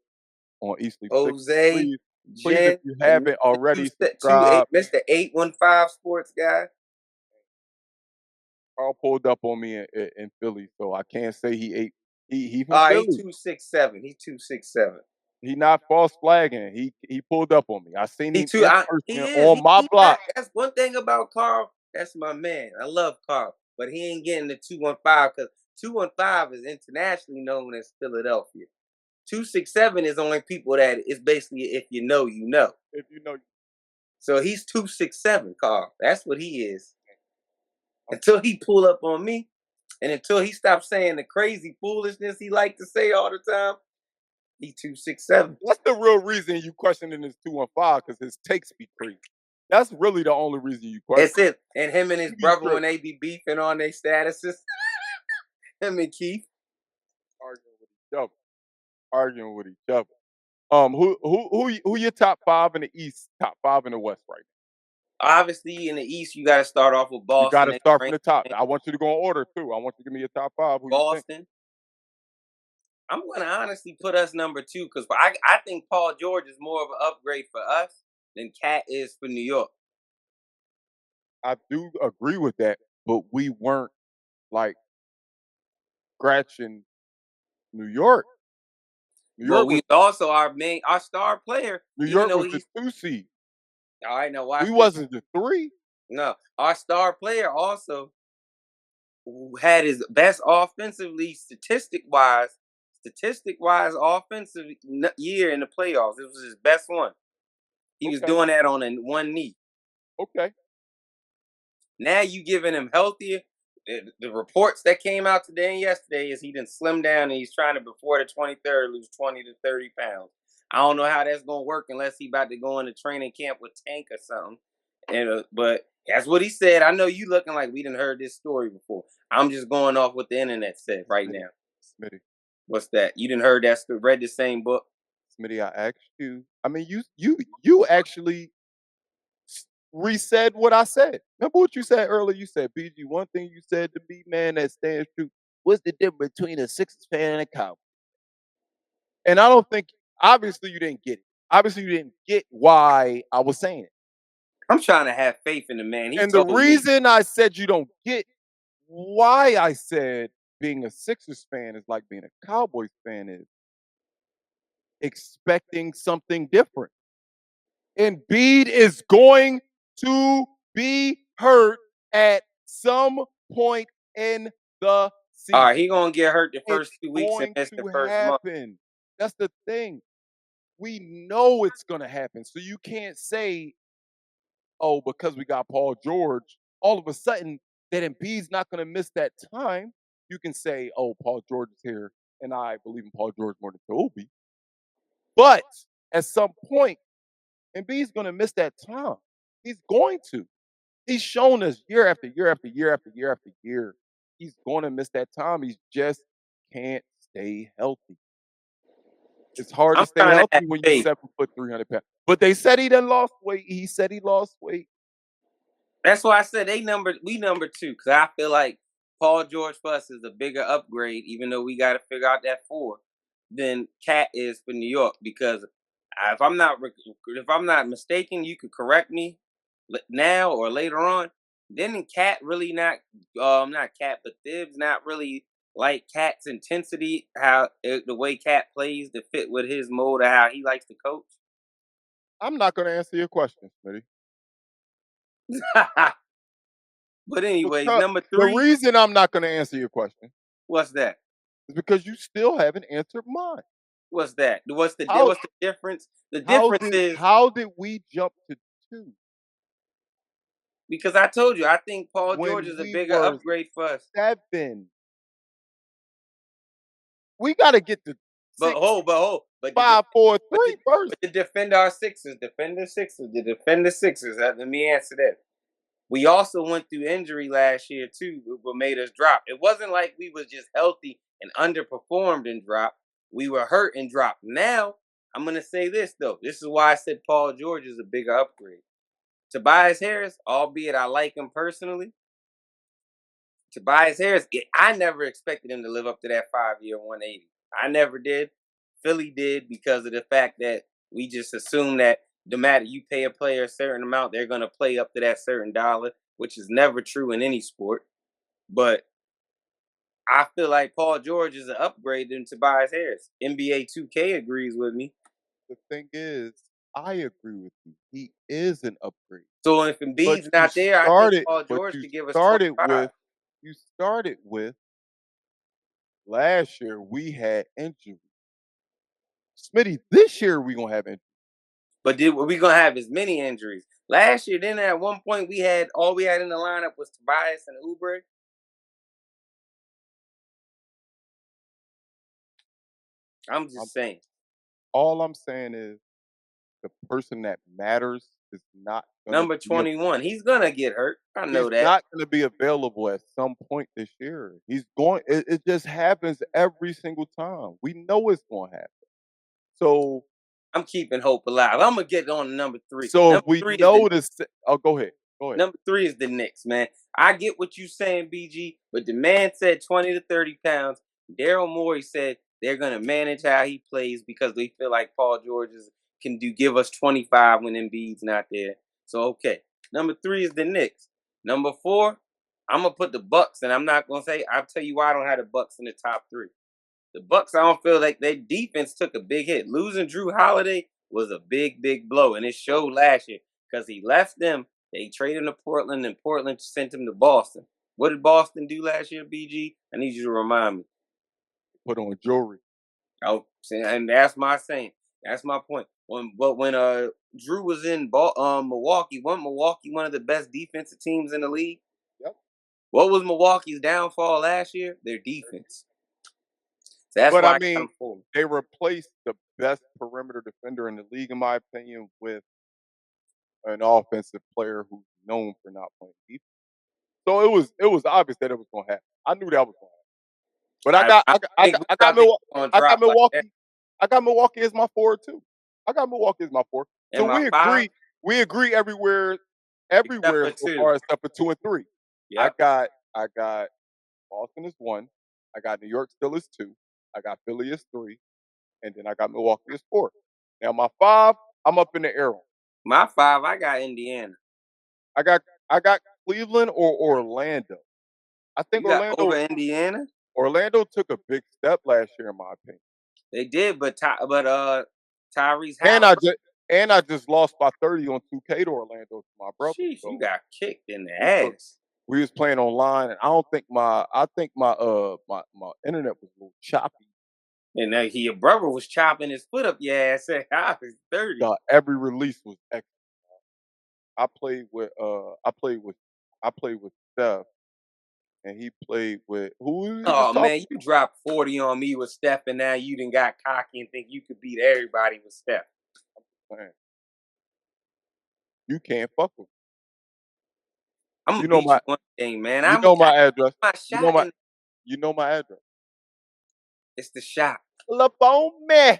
on Eastleigh. Jose, please, if you haven't already, subscribe. Mr. 815 Sports Guy. Carl pulled up on me in Philly, so I can't say he ate. He from Philly. Philly. He's 267. He's 267. He not false flagging. He pulled up on me. I seen him on my block. That's one thing about Carl. That's my man. I love Carl, but he ain't getting the 215 because 215 is internationally known as Philadelphia. 267 is only people that is basically if you know, you know. If you know. So he's 267, Carl. That's what he is. Until he pull up on me, and until he stops saying the crazy foolishness he like to say all the time, he 267. That's the real reason you questioning his 215 because his takes be crazy. That's really the only reason you question. That's it. And him and his brother when they be beefing on their statuses, him and Keith arguing with each other. Who your top 5 in the East, top 5 in the West right now? Obviously, in the East, you got to start off with Boston. You got to start from the top. I want you to go in order too. I want you to give me your top 5. Boston. I'm going to honestly put us number 2 because I think Paul George is more of an upgrade for us than Cat is for New York. I do agree with that, but we weren't like scratching New York. Well, we also our star player. New York was the 2 seed. All right, now watch. We wasn't the 3. No, our star player also had his best offensively, statistic-wise, offensive year in the playoffs. It was his best one. He was doing that on one knee. Okay. Now you giving him healthier. The reports that came out today and yesterday is he done slimmed down and he's trying to, before the 23rd, lose 20 to 30 pounds. I don't know how that's going to work unless he about to go into training camp with Tank or something. And but that's what he said. I know you looking like we didn't heard this story before. I'm just going off what the internet said right now. Smitty. What's that? You didn't heard that? Read the same book? Smitty, I asked you. I mean, you actually resaid what I said. Remember what you said earlier? You said, BG, one thing you said to me, man, that stands true. What's the difference between a Sixers fan and a Cowboys? And I don't think, obviously you didn't get it. Obviously you didn't get why I was saying it. I'm trying to have faith in the man. And the reason I said you don't get why I said being a Sixers fan is like being a Cowboys fan is expecting something different. Embiid is going to be hurt at some point in the season. All right, he's going to get hurt the first 2 weeks and that's the first month. That's the thing. We know it's going to happen. So you can't say, oh, because we got Paul George, all of a sudden that Embiid's not going to miss that time. You can say, oh, Paul George is here, and I believe in Paul George more than Toby. But at some point, Embiid's going to miss that time. He's going to. He's shown us year after year after year after year after year. He's going to miss that time. He just can't stay healthy. It's hard I'm to stay trying to have healthy when you're faith. 7 foot 300 pounds. But they said he done lost weight. He said he lost weight. That's why I said we number 2, because I feel like Paul George for us is a bigger upgrade, even though we got to figure out that 4 than Cat is for New York. Because if I'm not mistaken, you could correct me now or later on. Didn't Cat really not Cat, but Thibs not really like Cat's intensity, the way Cat plays to fit with his mode of how he likes to coach? I'm not going to answer your question, Smitty. But anyways, Because number the 3, reason I'm not going to answer your question what's that? is because you still haven't answered mine. What's that? What's the How difference? The how difference did is how did we jump to 2 because I told you I think Paul George when is a we bigger were upgrade for us. 7? We got to get to But 6, hold, but hold, 5, 4, but 3 first. to defend our Sixers, Let me answer that. We also went through injury last year too, what made us drop. It wasn't like we was just healthy and underperformed and dropped. We were hurt and dropped. Now, I'm gonna say this though. This is why I said Paul George is a bigger upgrade. Tobias Harris, albeit I like him personally, Tobias Harris, I never expected him to live up to that 5-year 180. I never did. Philly did because of the fact that we just assume that no matter you pay a player a certain amount, they're going to play up to that certain dollar, which is never true in any sport. But I feel like Paul George is an upgrade than Tobias Harris. NBA 2K agrees with me. The thing is, I agree with you. He is an upgrade. So if But Embiid's you not there, I think started Paul but George you could give us started 25. with last year we had injuries. Smitty, this year we gonna have injuries. But we gonna have as many injuries? Last year, then at one point all we had in the lineup was Tobias and Oubre. I'm I'm, just saying. all I'm saying is the person that matters is not gonna Number be 21, he's gonna get hurt. I know he's that. not gonna be available at some point this year. He's going it just happens every single time. We know it's gonna happen. So I'm keeping hope alive. I'm gonna get on to number 3. so if Number we 3 is the know this, oh, go ahead. Go ahead. number 3 is the Knicks, man. I get what you saying, BG, but the man said 20 to 30 pounds. Daryl Morey said they're gonna manage how he plays because they feel like Paul George can give us 25 when Embiid's not there. So okay. Number 3 is the Knicks. Number 4, I'm gonna put the Bucks, and I'm not gonna say. I'll tell you why I don't have the Bucks in the top 3. The Bucks, I don't feel like their defense took a big hit. Losing Drew Holiday was a big, big blow, and it showed last year because he left them. They traded him to Portland, and Portland sent him to Boston. What did Boston do last year, BG? I need you to remind me. Put on jewelry. Oh, and that's my saying. That's my point. When Drew was in Milwaukee, wasn't Milwaukee one of the best defensive teams in the league? Yep. What was Milwaukee's downfall last year? Their defense. So that's But why I I got mean, them for. they replaced the best perimeter defender in the league, in my opinion, with an offensive player who's known for not playing defense. So it was obvious that it was gonna happen. I knew that was gonna happen. But think we I got thought they Milwaukee were gonna I got drop like that. Milwaukee I got Milwaukee as my 4 too. I got Milwaukee as my 4. So In my 5, we agree everywhere except for so 2. far except for 2 and 3. Yep. I got Boston as 1. I got New York still as 2. I got Philly as 3. And then I got Milwaukee as 4. Now my 5, I'm up in the air on. My 5, I got Indiana. I got Cleveland or Orlando. I think You got over Indiana? Orlando took a big step last year, in my opinion. They did, but Tyrese And Halliburton. I just lost by 30 on 2K to Orlando to my brother. Sheesh, So you got kicked in the ass. we was playing online, and I think my internet was a little choppy. And your brother was chopping his foot up your ass at 30. Every release was excellent. I played with Steph, and he played with who? Oh man, you dropped 40 on me with Steph, and now you done got cocky and think you could beat everybody with Steph. Man, you can't fuck with me. I'm gonna You know beat my you one thing, man. you know my address. My You shot know my and you know my address. it's the shot. Pull up on me.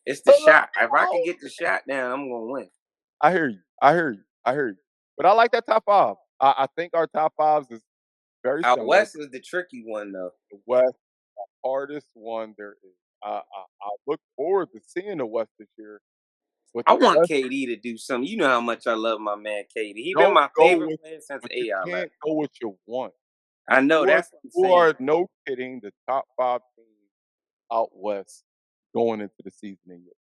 It's the shot. If I can get the shot down, I'm gonna win. I hear you. I hear you. I hear you. But I like that top five. I think our top fives is very Out similar. west is the tricky one though. The West, the hardest one there is. I look forward to seeing the West this year. But I the want West, KD to do something. You know how much I love my man KD. He been don't my go favorite with, player since but you AI left. can't go with your one. I know that's what I'm You saying. are no kidding the top five teams out West going into the season in your.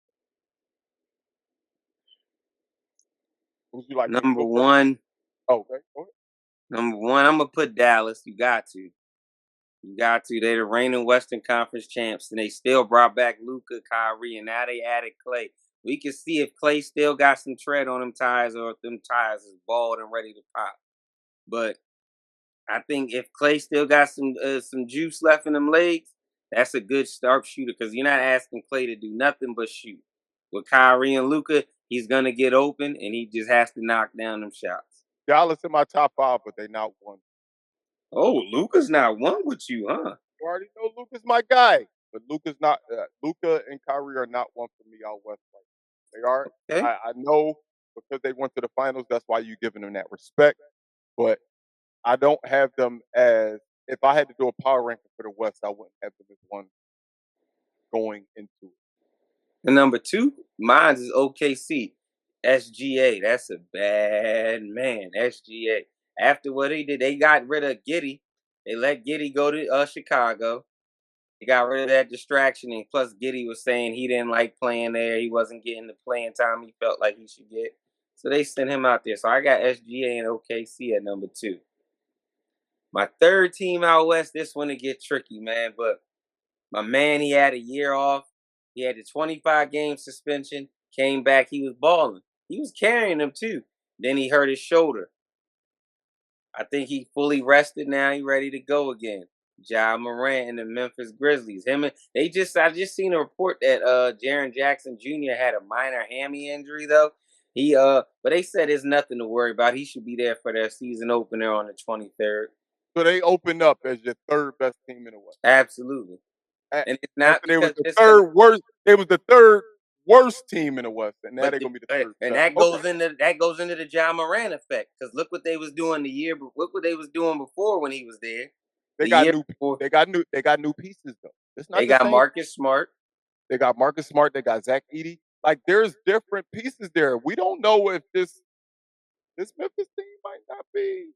Would you like me to Number go first? one, Oh, okay. Go ahead. I'm gonna put Dallas. You got to. You got to. They're the reigning Western Conference champs, and they still brought back Luka, Kyrie, and now they added Clay. We can see if Clay still got some tread on them tires, or if them tires is bald and ready to pop. But I think if Clay still got some juice left in them legs, that's a good start shooter because you're not asking Clay to do nothing but shoot. With Kyrie and Luka, he's gonna get open, and he just has to knock down them shots. Dallas in my top five, but they not one. Oh, Luka's not one with you, huh? You already know Luka's my guy, but Luka's not. Luka and Kyrie are not one for me out West. Right now. They are. Okay. I know because they went to the finals. That's why you giving them that respect. But I don't have them as. If I had to do a power ranking for the West, I wouldn't have them as one going into it. And number two, mine is OKC. SGA. That's a bad man. SGA. After what he did, they got rid of Giddey. They let Giddey go to Chicago. They got rid of that distraction, and plus Giddey was saying he didn't like playing there. He wasn't getting the playing time he felt like he should get. So they sent him out there. So I got SGA and OKC at number two. My third team out west, this one to get tricky, man. But my man, he had a year off. He had a 25-game suspension. Came back, he was balling. He was carrying them too. Then he hurt his shoulder. I think he fully rested now. He ready to go again. Ja Morant and the Memphis Grizzlies. I just seen a report that Jaren Jackson Jr. had a minor hammy injury though. But they said there's nothing to worry about. He should be there for their season opener on the 23rd. So they opened up as your third best team in the West. Absolutely. And it's not They was because the third worst. They was the third worst team in the West, and now they're gonna be the third. And best. that goes into the Ja Morant effect. Because look what they was doing look what they was doing before when he was there. They got new pieces though. It's not They the got same. Marcus Smart. They got Marcus Smart. They got Zach Edey. Like there's different pieces there. We don't know if this Memphis team might not be.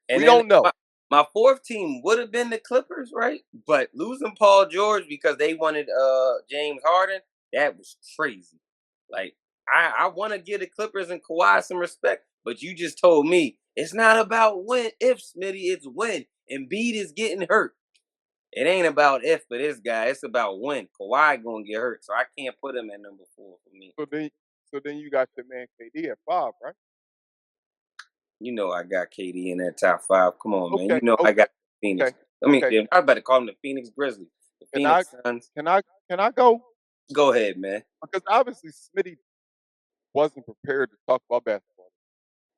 And we don't know. My fourth team would have been the Clippers, right? But losing Paul George because they wanted James Harden, that was crazy. Like I want to give the Clippers and Kawhi some respect, but you just told me it's not about when, if Smitty, it's when. Embiid is getting hurt. It ain't about if for this guy. It's about when. Kawhi gonna get hurt, so I can't put him at number 4 for me. So then you got your man KD at 5, right? You know I got KD in that top 5. Come on, man. Okay, You know I got Phoenix. Okay. I better call them the Phoenix Grizzlies. The Phoenix Suns. Can I go? Go ahead, man. Because obviously Smitty wasn't prepared to talk about basketball.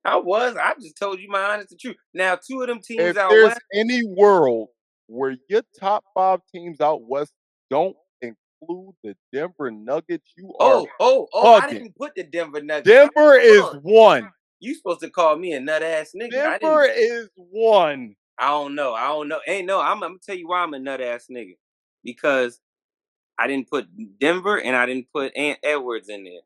I just told you my honest truth. Now, two of them teams if out there's west. any world where your top 5 teams out west don't include the Denver Nuggets, you are I didn't put the Denver Nuggets. Denver is 1. You supposed to call me a nut ass nigga. Denver is 1. I don't know. I'm gonna tell you why I'm a nut ass nigga. Because I didn't put Denver and I didn't put Ant Edwards in there.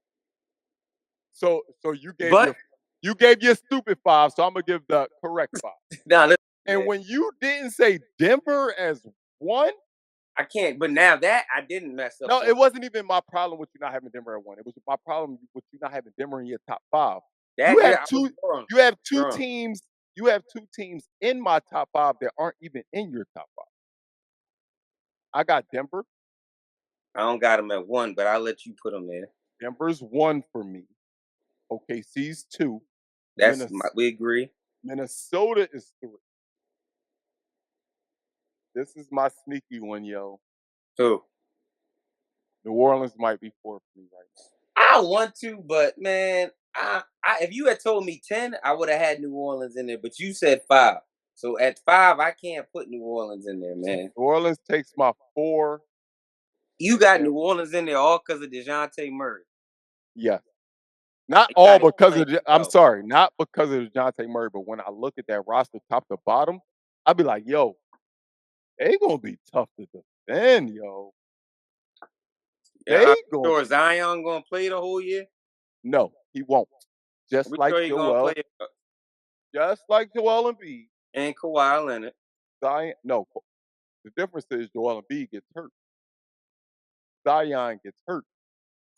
So you gave your stupid 5, so I'm gonna give the correct 5. When you didn't say Denver as 1, I can't. But now that I didn't mess up. No, it wasn't even my problem with you not having Denver at 1. It was my problem with you not having Denver in your top 5. You have two teams. You have 2 teams in my top 5 that aren't even in your top 5. I got Denver. I don't got them at 1, but I'll let you put them there. Denver's 1 for me. OKC's 2. We agree. Minnesota is 3. This is my sneaky one, yo. Who? New Orleans might be 4 for me right now. I want to, but man, if you had told me 10, I would have had New Orleans in there. But you said 5, so at 5, I can't put New Orleans in there, man. New Orleans takes my 4. You got New Orleans in there all because of DeJounte Murray. Yes. Not They all gotta because explain of, I'm themselves. sorry, not because of DeJounte Murray, but when I look at that roster top to bottom, I'd be like, yo, they gonna be tough to defend, yo. Yeah, They I'm gonna sure be, Zion gonna play the whole year. no, he won't. Just We like sure he gonna play Joel Embiid, and Kawhi Leonard. Zion, no, the difference is Joel Embiid gets hurt. Zion gets hurt.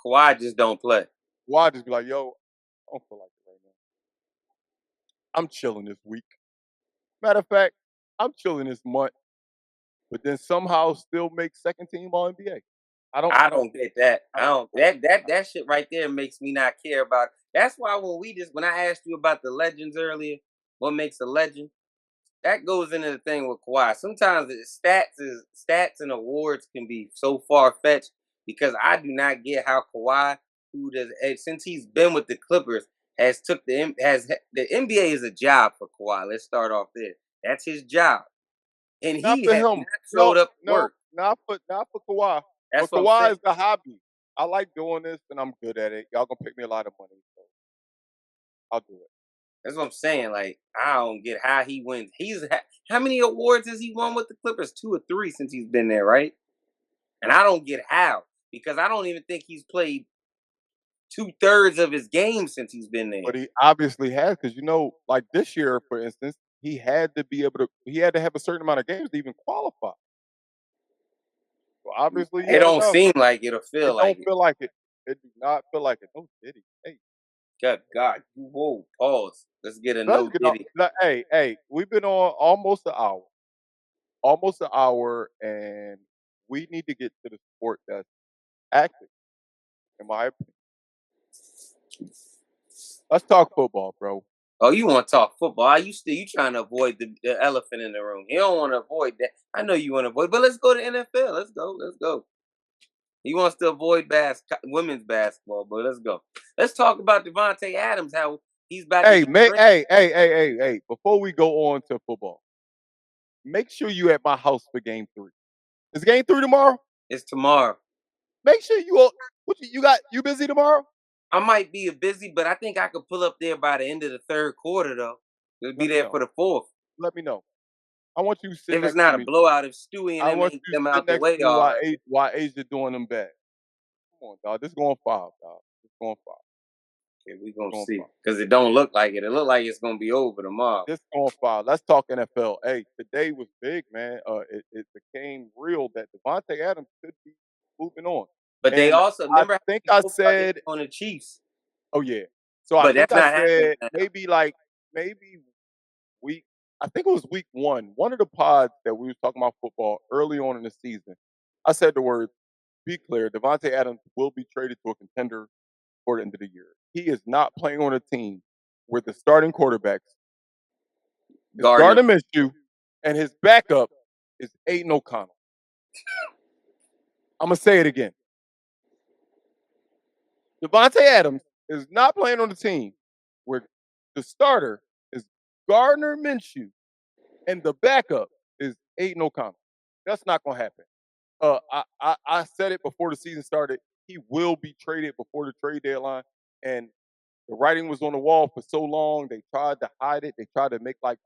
Kawhi just don't play. Why just be like, yo, I don't feel like it right now. I'm chilling this week. Matter of fact, I'm chilling this month, but then somehow still make second team All NBA. I don't get that. I don't that shit right there makes me not care about it. That's why when I asked you about the legends earlier, what makes a legend? That goes into the thing with Kawhi. Sometimes the stats and awards can be so far fetched because I do not get how Kawhi, since he's been with the Clippers, has took the NBA is a job for Kawhi. Let's start off there. That's his job, and Not he for has him. not showed up to No, work. not for Kawhi. That's But what I'm Kawhi saying. is the hobby. I like doing this and I'm good at it. Y'all gonna pick me a lot of money, so I'll do it. That's what I'm saying. Like, I don't get how he wins. How many awards has he won with the Clippers? 2 or 3 since he's been there, right? And I don't get how because I don't even think he's played 2/3 of his game since he's been there. But he obviously has, because like this year, for instance, he had to have a certain amount of games to even qualify. So obviously he It had don't enough. seem like it'll feel It like don't it. feel like it. It do not feel like it. No Diddy. Hey, Good God. Whoa, pause. Let's get a let's no get on. Diddy. Hey, we've been on almost an hour. Almost an hour, and we need to get to the sport that's active, in my opinion. Let's talk football, bro. Oh, you want to talk football? You trying to avoid the elephant in the room. You don't want to avoid that. I know you want to avoid, but let's go to NFL. Let's go. Let's go. He wants to avoid women's basketball, but let's go. Let's talk about Devontae Adams. How he's about to Hey, get man, traded. hey. Before we go on to football, make sure you at my house for game 3. Is game 3 tomorrow? It's tomorrow. Make sure you all, you busy tomorrow? I might be busy, but I think I could pull up there by the end of the third quarter, though. To be Let me there know. for the fourth. Let me know. I want you to sit If it's next to not a me. blowout, if Stewie and I them want ain't you to them sit out the next to way me all right. while Asia doing them bad. Come on, dog. This is going 5, dog. This is going 5. Okay, we gonna Going see. 5. Because it don't look like it. It look like it's gonna be over tomorrow. This going 5. Let's talk NFL. Hey, today was big, man. It became real that Devontae Adams could be moving on. But they And also I remember how think we I spoke about this said, on the Chiefs. oh yeah. So I But think that's I not happening said now. maybe week. I think it was week 1. One of the pods that we was talking about football early on in the season. I said the words, "Be clear, Devontae Adams will be traded to a contender for the end of the year. He is not playing on a team where the starting quarterbacks is Gardner. Gardner Minshew and his backup is Aiden O'Connell." I'm gonna say it again. Devontae Adams is not playing on the team where the starter is Gardner Minshew and the backup is Aiden O'Connell. That's not gonna happen. I said it before the season started. He will be traded before the trade deadline, and the writing was on the wall for so long. They tried to hide it. They tried to make like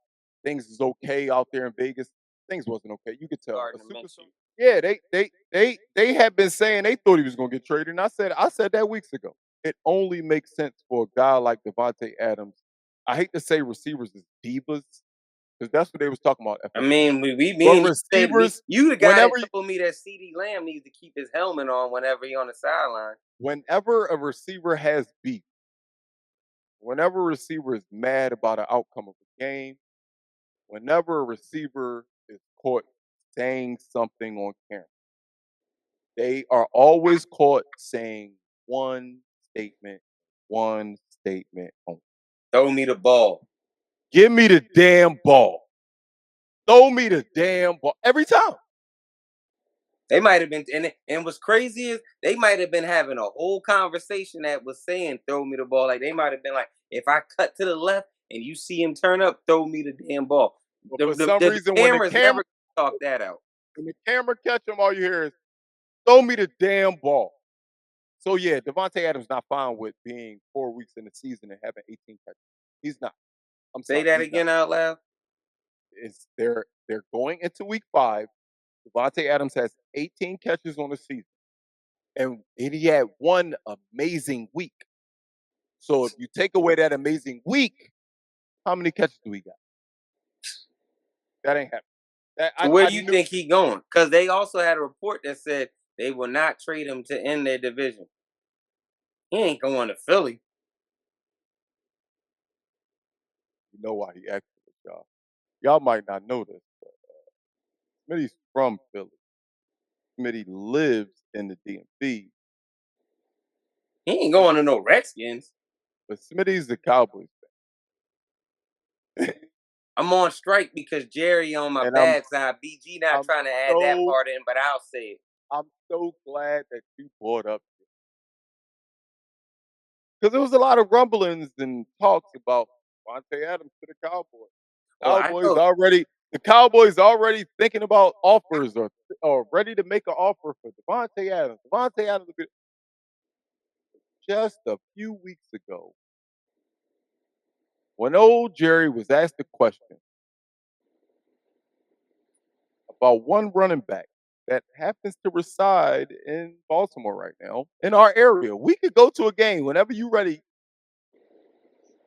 things is okay out there in Vegas. Things wasn't okay. You could tell. Gardner Minshew. Yeah, they had been saying they thought he was gonna get traded, and I said that weeks ago. It only makes sense for a guy like Devontae Adams. I hate to say receivers is divas because that's what they was talking about. I mean, me But and you said receivers, you the guy whenever that told me that CD Lamb needs to keep his helmet on whenever he on the sideline. whenever a receiver has beef, whenever a receiver is mad about an outcome of a game, whenever a receiver is caught saying something on camera, they are always caught saying one statement only. Throw me the ball. Give me the damn ball. Throw me the damn ball. Every time. They might have been, and what's crazy is they might have been having a whole conversation that was saying, "Throw me the ball." Like they might have been like, "If I cut to the left and you see him turn up, throw me the damn ball." But The, for the, some the reason, cameras never talk that out. when the camera catch him, all you hear is Throw me the damn ball. So yeah, Devontae Adams not fine with being 4 weeks in the season and having 18 catches. He's not. I'm Say sorry. that He's again not. out loud. They're going into week 5. Devontae Adams has 18 catches on the season, and he had one amazing week. So if you take away that amazing week, how many catches do we got? That ain't happening. So where I do you knew. think he going? Because they also had a report that said they will not trade him to end their division. He ain't going to Philly. You know why he asked for this, y'all. Y'all might not know this, but Smitty's from Philly. Smitty lives in the DMV, He ain't going to no Redskins. but Smitty's the Cowboys fan. I'm on strike because Jerry on my And bad side. BG not I'm trying to add that so part in, but I'll say it. I'm so glad that you brought up because there was a lot of rumblings and talks about Devontae Adams to the Cowboys. Oh, I know. The Cowboys already thinking about offers or ready to make an offer for Devontae Adams. Devontae Adams just a few weeks ago, when old Jerry was asked a question about one running back that happens to reside in Baltimore right now, in our area. We could go to a game whenever you're ready.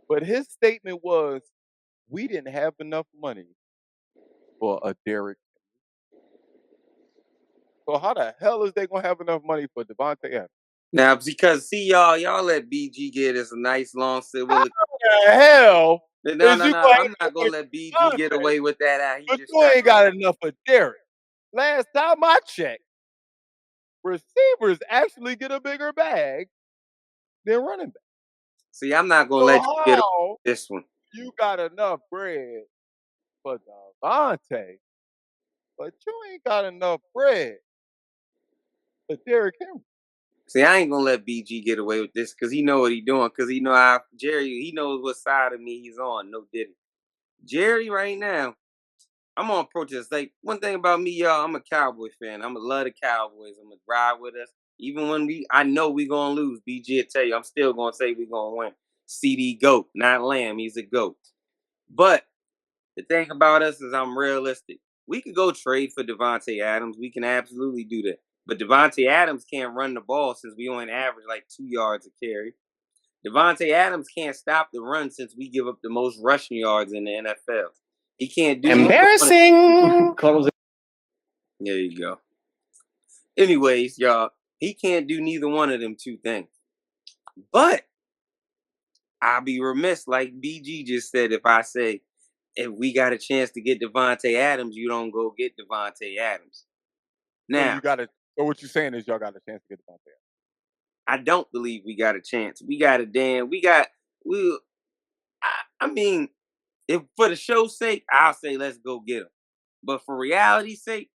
But his statement was, we didn't have enough money for a Derrick. So how the hell is they going to have enough money for Devontae Adams? Now, because see y'all let BG get us a nice long How soliloquy. the hell No, is you going to I'm not gonna let BG get away with that. He but just you ain't got enough for Derrick. Last time I checked, receivers actually get a bigger bag than running back. See, I'm not gonna So let you get away how with this one. you got enough bread for Devontae, but you ain't got enough bread for Derrick Henry? See, I ain't gonna let BG get away with this because he know what he doing. Because he know how Jerry. He knows what side of me he's on. No diddy. Jerry right now, I'm on protest. Like one thing about me, y'all, I'm a Cowboy fan. I'm gonna love the Cowboys. I'm gonna ride with us. Even when I know we gonna lose. BG will tell you, I'm still gonna say we gonna win. CD GOAT, not Lamb. He's a GOAT. But the thing about us is I'm realistic. We could go trade for Devontae Adams. We can absolutely do that. But Devontae Adams can't run the ball since we only average like 2 yards a carry. Devontae Adams can't stop the run since we give up the most rushing yards in the NFL. He can't do Embarrassing. Close it. There you go. Anyways, y'all, he can't do neither one of them two things. But I'll be remiss, like BG just said, if I say, if we got a chance to get Devontae Adams, you don't go get Devontae Adams. Now, So what you're saying is y'all got a chance to get Devontae Adams. I don't believe we got a chance. I mean, if for the show's sake, I'll say let's go get him. But for reality's sake,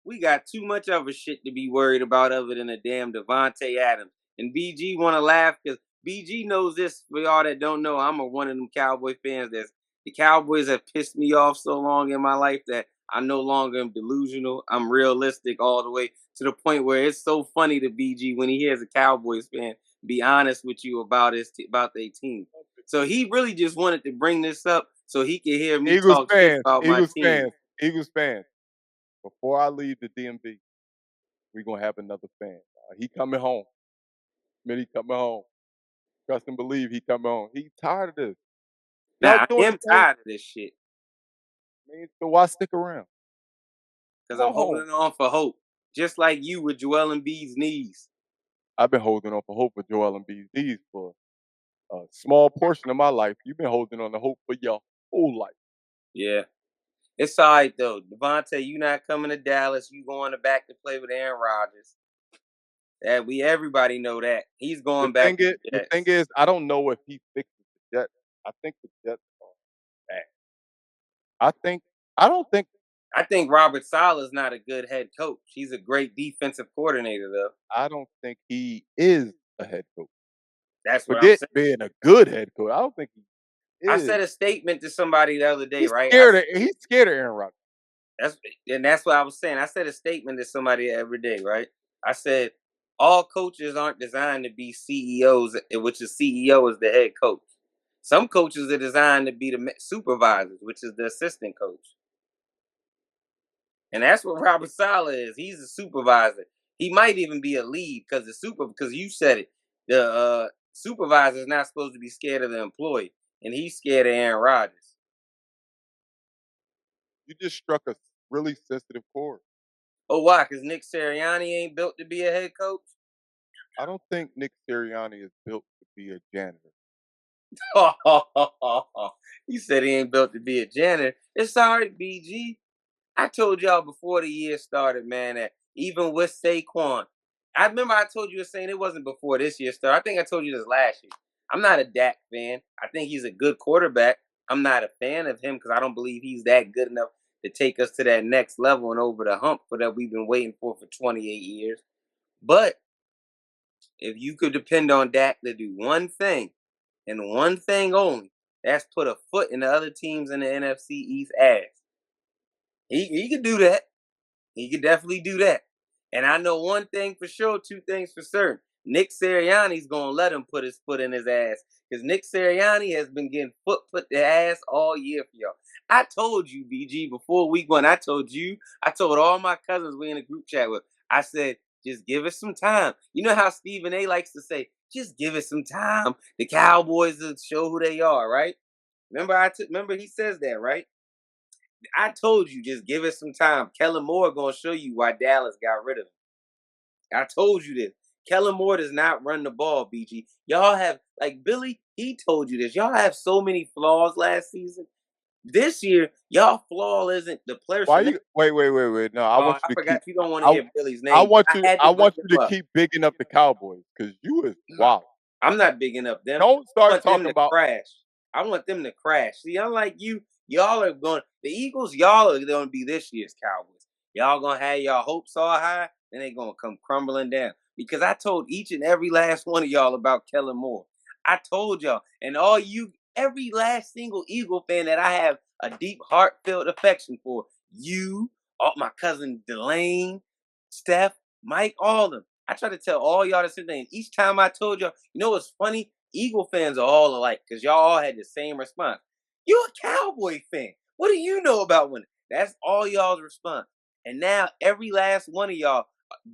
we got too much other shit to be worried about other than a damn Devontae Adams. And BG want to laugh because BG knows this. For y'all that don't know, I'm one of them Cowboy fans. The Cowboys have pissed me off so long in my life that I no longer am delusional. I'm realistic all the way to the point where it's so funny to BG when he hears a Cowboys fan be honest with you about their team. So he really just wanted to bring this up so he could hear me talk shit about my team. Eagles fans. Before I leave the DMV, we're going to have another fan. He coming home. Smitty coming home. Trust and believe he coming home. He tired of this. Nah, I am tired of this shit. Man, so why stick around? Because I'm holding on for hope. Just like you with Joel Embiid's knees. I've been holding on for hope for Joel Embiid's knees for a small portion of my life. You've been holding on to hope for your whole life. Yeah. It's all right, though. Devontae, you not coming to Dallas. You going back to play with Aaron Rodgers. Everybody know that. He's going back to the Jets. The thing is, I don't know if he fixes the Jets. I think the Jets are bad. I think Robert Saleh's not a good head coach. He's a great defensive coordinator, though. I don't think he is a head coach. That's what I'm saying. Being a good head coach. I don't think he is. I said a statement to somebody the other day, he's right? He's scared of Aaron Rodgers. That's what I was saying. I said a statement to somebody every day, right? I said all coaches aren't designed to be CEOs, which is CEO is the head coach. Some coaches are designed to be the supervisors, which is the assistant coach. And that's what Robert Saleh is. He's a supervisor. He might even be a lead because you said it. The supervisor is not supposed to be scared of the employee, and he's scared of Aaron Rodgers. You just struck a really sensitive chord. Oh, why? Because Nick Sirianni ain't built to be a head coach? I don't think Nick Sirianni is built to be a janitor. He said he ain't built to be a janitor. It's all right, BG. I told y'all before the year started, man, that even with Saquon, I remember I told you saying it wasn't before this year started. I think I told you this last year. I'm not a Dak fan. I think he's a good quarterback. I'm not a fan of him because I don't believe he's that good enough to take us to that next level and over the hump for that we've been waiting for 28 years. But if you could depend on Dak to do one thing and one thing only, that's put a foot in the other teams in the NFC East ass. He could do that. He could definitely do that. And I know one thing for sure, two things for certain. Nick Sirianni's going to let him put his foot in his ass because Nick Sirianni has been getting put the ass all year for y'all. I told you, BG, before week one, I told all my cousins we in a group chat with, I said, just give it some time. You know how Stephen A likes to say, just give it some time. The Cowboys will show who they are, right? Remember he says that, right? I told you, just give it some time. Kellen Moore gonna show you why Dallas got rid of him. I told you this. Kellen Moore does not run the ball, BG. Y'all have, like Billy, he told you this. Y'all have so many flaws last season. This year, y'all flaw isn't the player. Why you wait. No, I want I you to forgot keep you don't want to I, hear Billy's I name. want I you had I to bring want you him to up. keep bigging up the Cowboys because you is wild. I'm not bigging up them. Don't I start want them talking to about crash. I want them to crash. See, unlike you, y'all are going. The Eagles, y'all are going to be this year's Cowboys. Y'all gonna have y'all hopes all high, then they gonna come crumbling down. Because I told each and every last one of y'all about Kellen Moore. I told y'all, and all you, every last single Eagle fan that I have a deep, heartfelt affection for, you, all my cousin Delane, Steph, Mike, all of them. I try to tell all y'all the same thing. Each time I told y'all, you know what's funny? Eagle fans are all alike because y'all all had the same response. You a Cowboy fan. What do you know about winning? That's all y'all's response. And now every last one of y'all,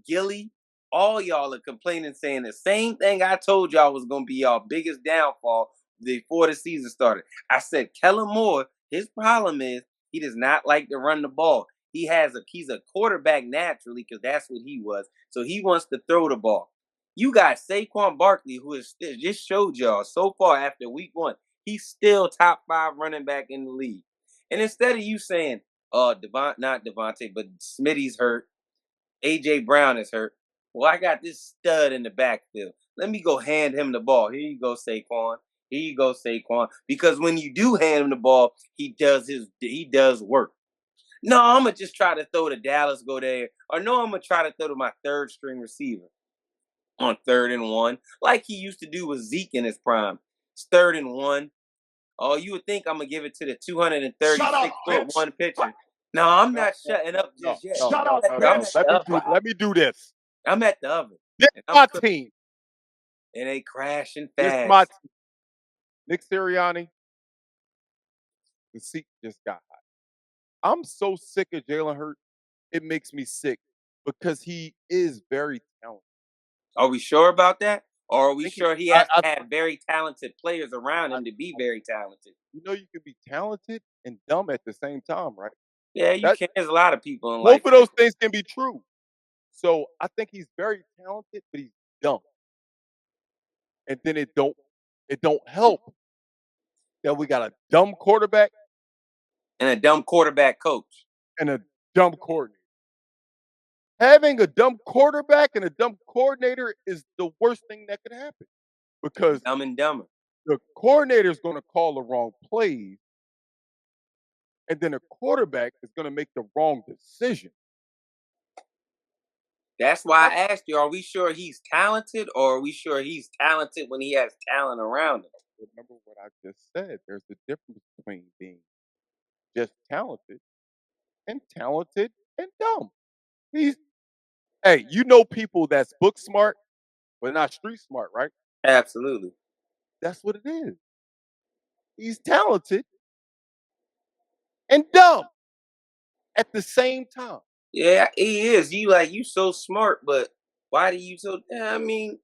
Gilly, all y'all are complaining, saying the same thing I told y'all was going to be y'all biggest downfall before the season started. I said, Kellen Moore, his problem is he does not like to run the ball. He's a quarterback naturally because that's what he was. So he wants to throw the ball. You got Saquon Barkley, who is just showed y'all so far after week one, he's still top 5 running back in the league. And instead of you saying, not Devontae, but Smitty's hurt, AJ Brown is hurt. Well, I got this stud in the backfield. Let me go hand him the ball. Here you go, Saquon. Here you go, Saquon. Because when you do hand him the ball, he does work. No, I'm gonna just try to throw to Dallas, go there. Or no, I'm gonna try to throw to my third string receiver on 3rd and 1, like he used to do with Zeke in his prime. It's 3rd and 1. Oh, you would think I'm gonna give it to the 236-foot-1 pitcher. No, I'm not shutting up just yet. Let me do this. I'm at the oven. This And my team. And they crashing This fast. my team. Nick Sirianni, the seat just got hot. I'm so sick of Jalen Hurts. It makes me sick because he is very talented. Are we sure about that? Or are we sure he has to have very talented players around him to be very talented? You know you can be talented and dumb at the same time, right? Yeah, you can. There's a lot of people in Both life. of those things can be true. So I think he's very talented, but he's dumb. And then it don't help that we got a dumb quarterback And a dumb quarterback coach. and a dumb coordinator. Having a dumb quarterback and a dumb coordinator is the worst thing that could happen because Dumb and dumber. the coordinator is going to call the wrong plays, and then the quarterback is going to make the wrong decision. That's why I asked you, are we sure he's talented or are we sure he's talented when he has talent around him? Remember what I just said. There's a difference between being just talented and dumb. Hey, you know people that's book smart, but not street smart, right? Absolutely. That's what it is. He's talented and dumb at the same time. Yeah, he is. You so smart, but why do you so? I mean,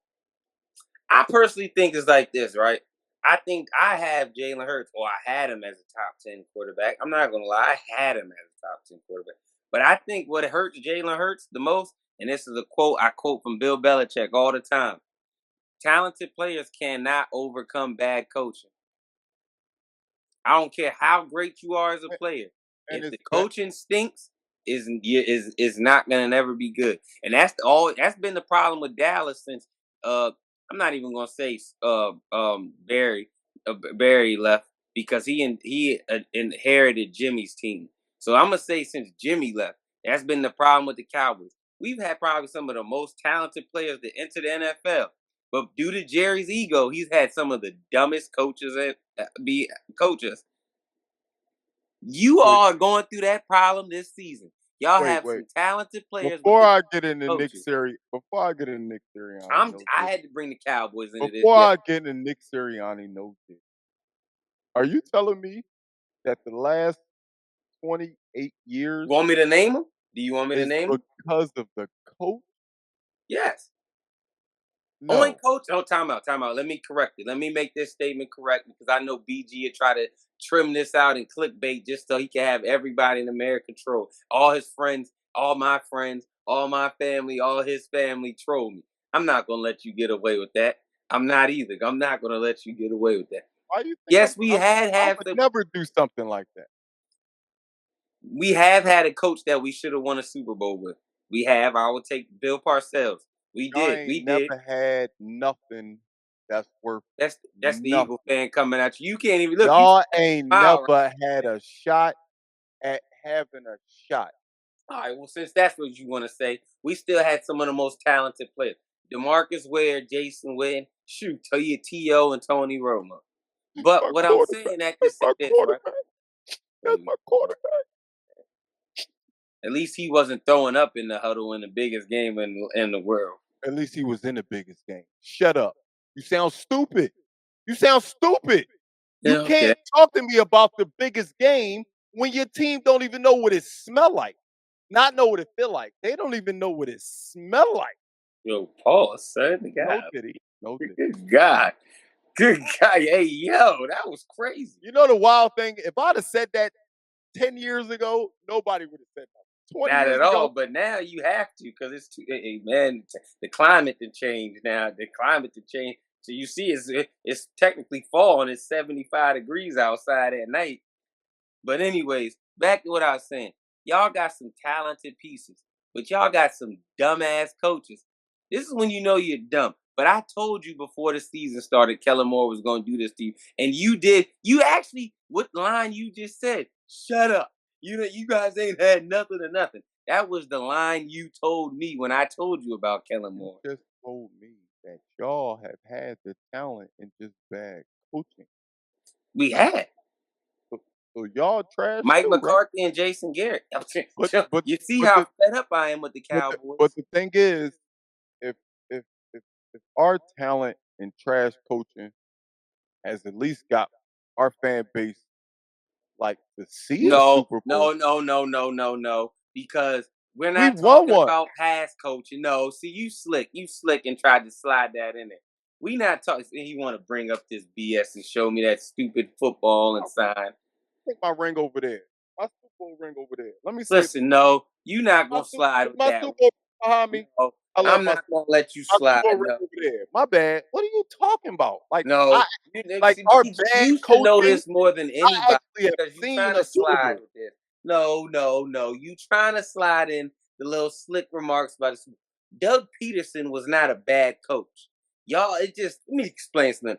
I personally think it's like this, right? I think I have Jalen Hurts, or I had him as a top 10 quarterback. I'm not gonna lie, I had him as a top 10 quarterback. But I think what hurts Jalen Hurts the most, and this is a quote I quote from Bill Belichick all the time: talented players cannot overcome bad coaching. I don't care how great you are as a player. And If the it's that coaching stinks, is not gonna never be good. And that's been the problem with Dallas since I'm not even gonna say Barry left, because he inherited Jimmy's team. So I'm gonna say since Jimmy left, that's been the problem with the Cowboys. We've had probably some of the most talented players to enter the NFL. But due to Jerry's ego, he's had some of the dumbest coaches be coaches. You wait, all are going through that problem this season. Y'all wait, have wait. some talented players with Before the I get into Nick coaches. Sirianni, no I dick. had to bring the Cowboys into this. Before Yeah. I get into Nick Sirianni, no dick. Are you telling me that the last 28 years Want me to name them? Do you want me to is name them? because of the coach? Yes. Only No. coach. Oh, time out, time out. Let me correct it. Let me make this statement correct, because I know BG would try to trim this out and clickbait just so he can have everybody in America troll. All his friends, all my friends, all my family, all his family troll me. I'm not gonna let you get away with that. I'm not either. I'm not gonna let you get away with that. Why do you think Yes, we I had would some. never do something like that? We have had a coach that we should have won a Super Bowl with. We have. I would take Bill Parcells. We Y'all did. ain't We did. never had nothing that's worth That's the nothing. Eagle fan coming at you. You can't even look. You Y'all ain't smile right never had now. a shot at having a shot. All right. Well, since that's what you want to say, we still had some of the most talented players: DeMarcus Ware, Jason Witten, shoot, T.O. and Tony Romo. But My what I'm quarterback. saying at That's this my is this, right? quarterback. That's Baby, my quarterback. at least he wasn't throwing up in the huddle in the biggest game in the world. At least he was in the biggest game. Shut up. You sound stupid. You sound stupid. You Yeah. Okay. can't talk to me about the biggest game when your team don't even know what it smell like. Not know what it feel like. They don't even know what it smell like. Yo, pause, son. No God. diddy. No diddy. Good God. Good God. Hey, yo, that was crazy. You know the wild thing? If I'd have said that 10 years ago, nobody would have said that. 20 Not years at all, ago, but now you have to, because it's too, man, the climate to change now. The climate to change. So you see, it's technically fall and it's 75 degrees outside at night. But anyways, back to what I was saying. Y'all got some talented pieces, but y'all got some dumbass coaches. This is when you know you're dumb. But I told you before the season started, Kellen Moore was going to do this to you, and you did. You actually, what line you just said? Shut up. You guys ain't had nothing or nothing. That was the line you told me when I told you about Kellen you Moore. just told me that y'all have had the talent and just bad coaching. We had So y'all trash Mike too, right? McCarthy and Jason Garrett. But but You see but how the fed up I am with the but Cowboys. the thing is, if if if our talent and trash coaching has at least got our fan base like to see a No, Super Bowl, no, no, no, no, no, no. Because we're we not won talking one. about past coaching. No, see, you slick and tried to slide that in there. We not talking. You want to bring up this BS and show me that stupid football and sign. Take my ring over there. My Super Bowl ring over there. Let me see it. Listen, no, you not My gonna slide with My that Super one. Bowl behind me. No, I left I'm not gonna let you my Super slide. Bowl ring No, over there. My bad. What are you talking about? Like no. like our bad You should know coaching. this more than I anybody, actually have because you seen trying a to Super slide Bowl. with this. No, no, no. You trying to slide in the little slick remarks about this. Doug Peterson was not a bad coach. Y'all, let me explain something.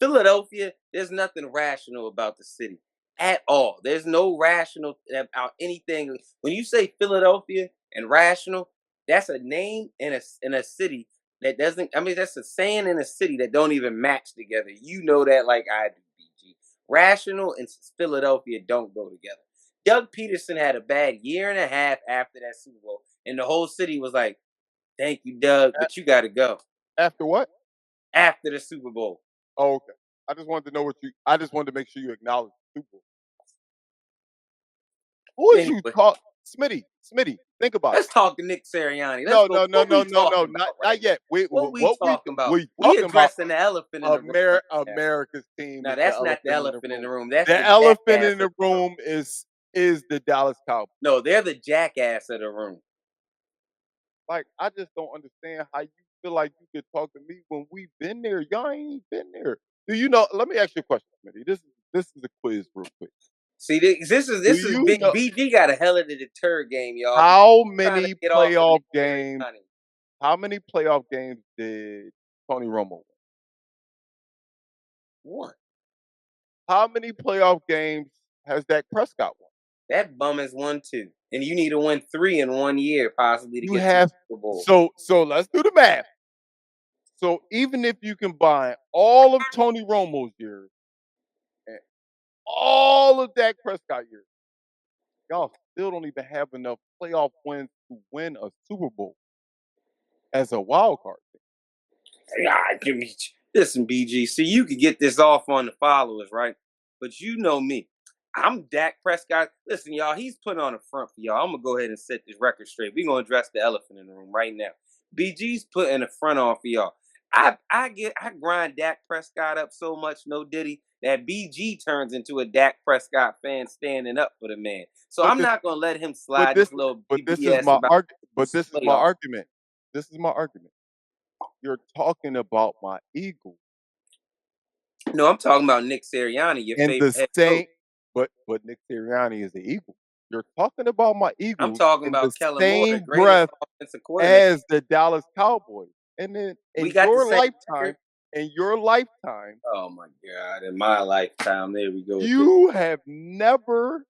Philadelphia, there's nothing rational about the city at all. There's no rational about anything. When you say Philadelphia and rational, that's a name in a city that doesn't. I mean, that's a saying in a city that don't even match together. You know that like I do, BG. Rational and Philadelphia don't go together. Doug Peterson had a bad year and a half after that Super Bowl, and the whole city was like, Thank you, Doug, but you got to go After what? after the Super Bowl. Oh, okay. I just wanted to know I just wanted to make sure you acknowledge the Super Bowl. Who is you Anyway, talk? Smitty, think about it. let's talk to Nick Sirianni. Let's No, go. no, no, What no, we no, no, talking not about right yet. now? What we talking about? We We talking about addressing the elephant in the room right now. America's team Now is the that's not the elephant in elephant the in the room. room. That's The the elephant jackass in the of the room. room is the Dallas Cowboys. No, they're the jackass of the room. Like, I just don't understand how you feel like you could talk to me when we've been there. Y'all ain't been there. Do you know? Let me ask you a question, Smitty. This is a quiz, real quick. See, this Do is you big. know BG got a hell of a deter game, y'all. Because how he's trying to many get off of playoff Nick games? Sirianni. How many playoff games did Tony Romo win? What? How many playoff games has Dak Prescott won? That bum has won 2, and you need to win 3 in 1 year possibly to You get to have the Super Bowl. so let's do the math. So even if you combine all of Tony Romo's years and all of Dak Prescott years, y'all still don't even have enough playoff wins to win a Super Bowl as a wild card team. Yeah, give me. Listen, BG. See, you could get this off on the followers, right? But you know me. I'm Dak Prescott. Listen, y'all, he's putting on a front for y'all. I'm gonna go ahead and set this record straight. We're gonna address the elephant in the room right now. BG's putting a front on for y'all. I grind Dak Prescott up so much, no diddy, that BG turns into a Dak Prescott fan standing up for the man. So But I'm this not gonna let him but slide this this little but this is BS my about this is my playoff. argument. This is my argument. You're talking about my Eagles. No, I'm talking about Nick Sirianni, your And favorite the head same coach. but Nick Sirianni is the Eagle. You're talking about my I'm Eagles talking in the about Kellen Moore, the same greatest breath offensive coordinator. as the Dallas Cowboys. And then We got the same record. in your lifetime, Oh my God! In my lifetime, there we go. you have never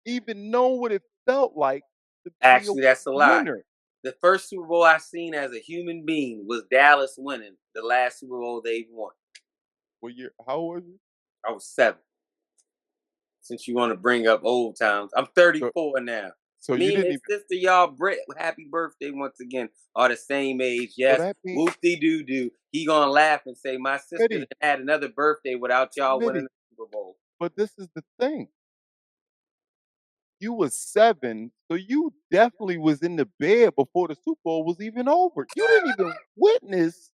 even known what it felt like to be a Actually, that's a lie. winner. The first Super Bowl I seen as a human being was Dallas winning the last Super Bowl they've won. What year? How old was you? I was 7. Since you want to bring up old times, I'm So, 34 now. so you Me and didn't his even. sister, y'all, Brett, happy birthday once again, are the same age. So Yes, that means whoop-de-doo-doo. He gonna laugh and say, my sister Smitty, had another birthday without y'all winning Smitty. the Super Bowl. But this is the thing. You was 7, so you definitely was in the bed before the Super Bowl was even over. You didn't even witness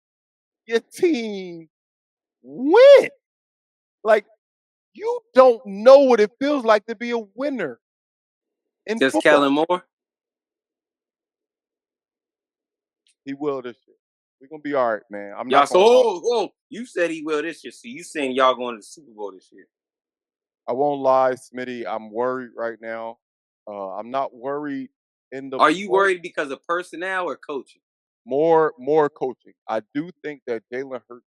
your team win. Like, you don't know what it feels like to be a winner in Just football. Kellen Moore? He will this year. We're gonna be all right, man. I'm Y'all, not so, gonna. you said he will this year. So you saying y'all going to the Super Bowl this year? I won't lie, Smitty. I'm worried right now. I'm not worried in the Are you point. worried because of personnel or coaching? More coaching. I do think that Jalen Hurts.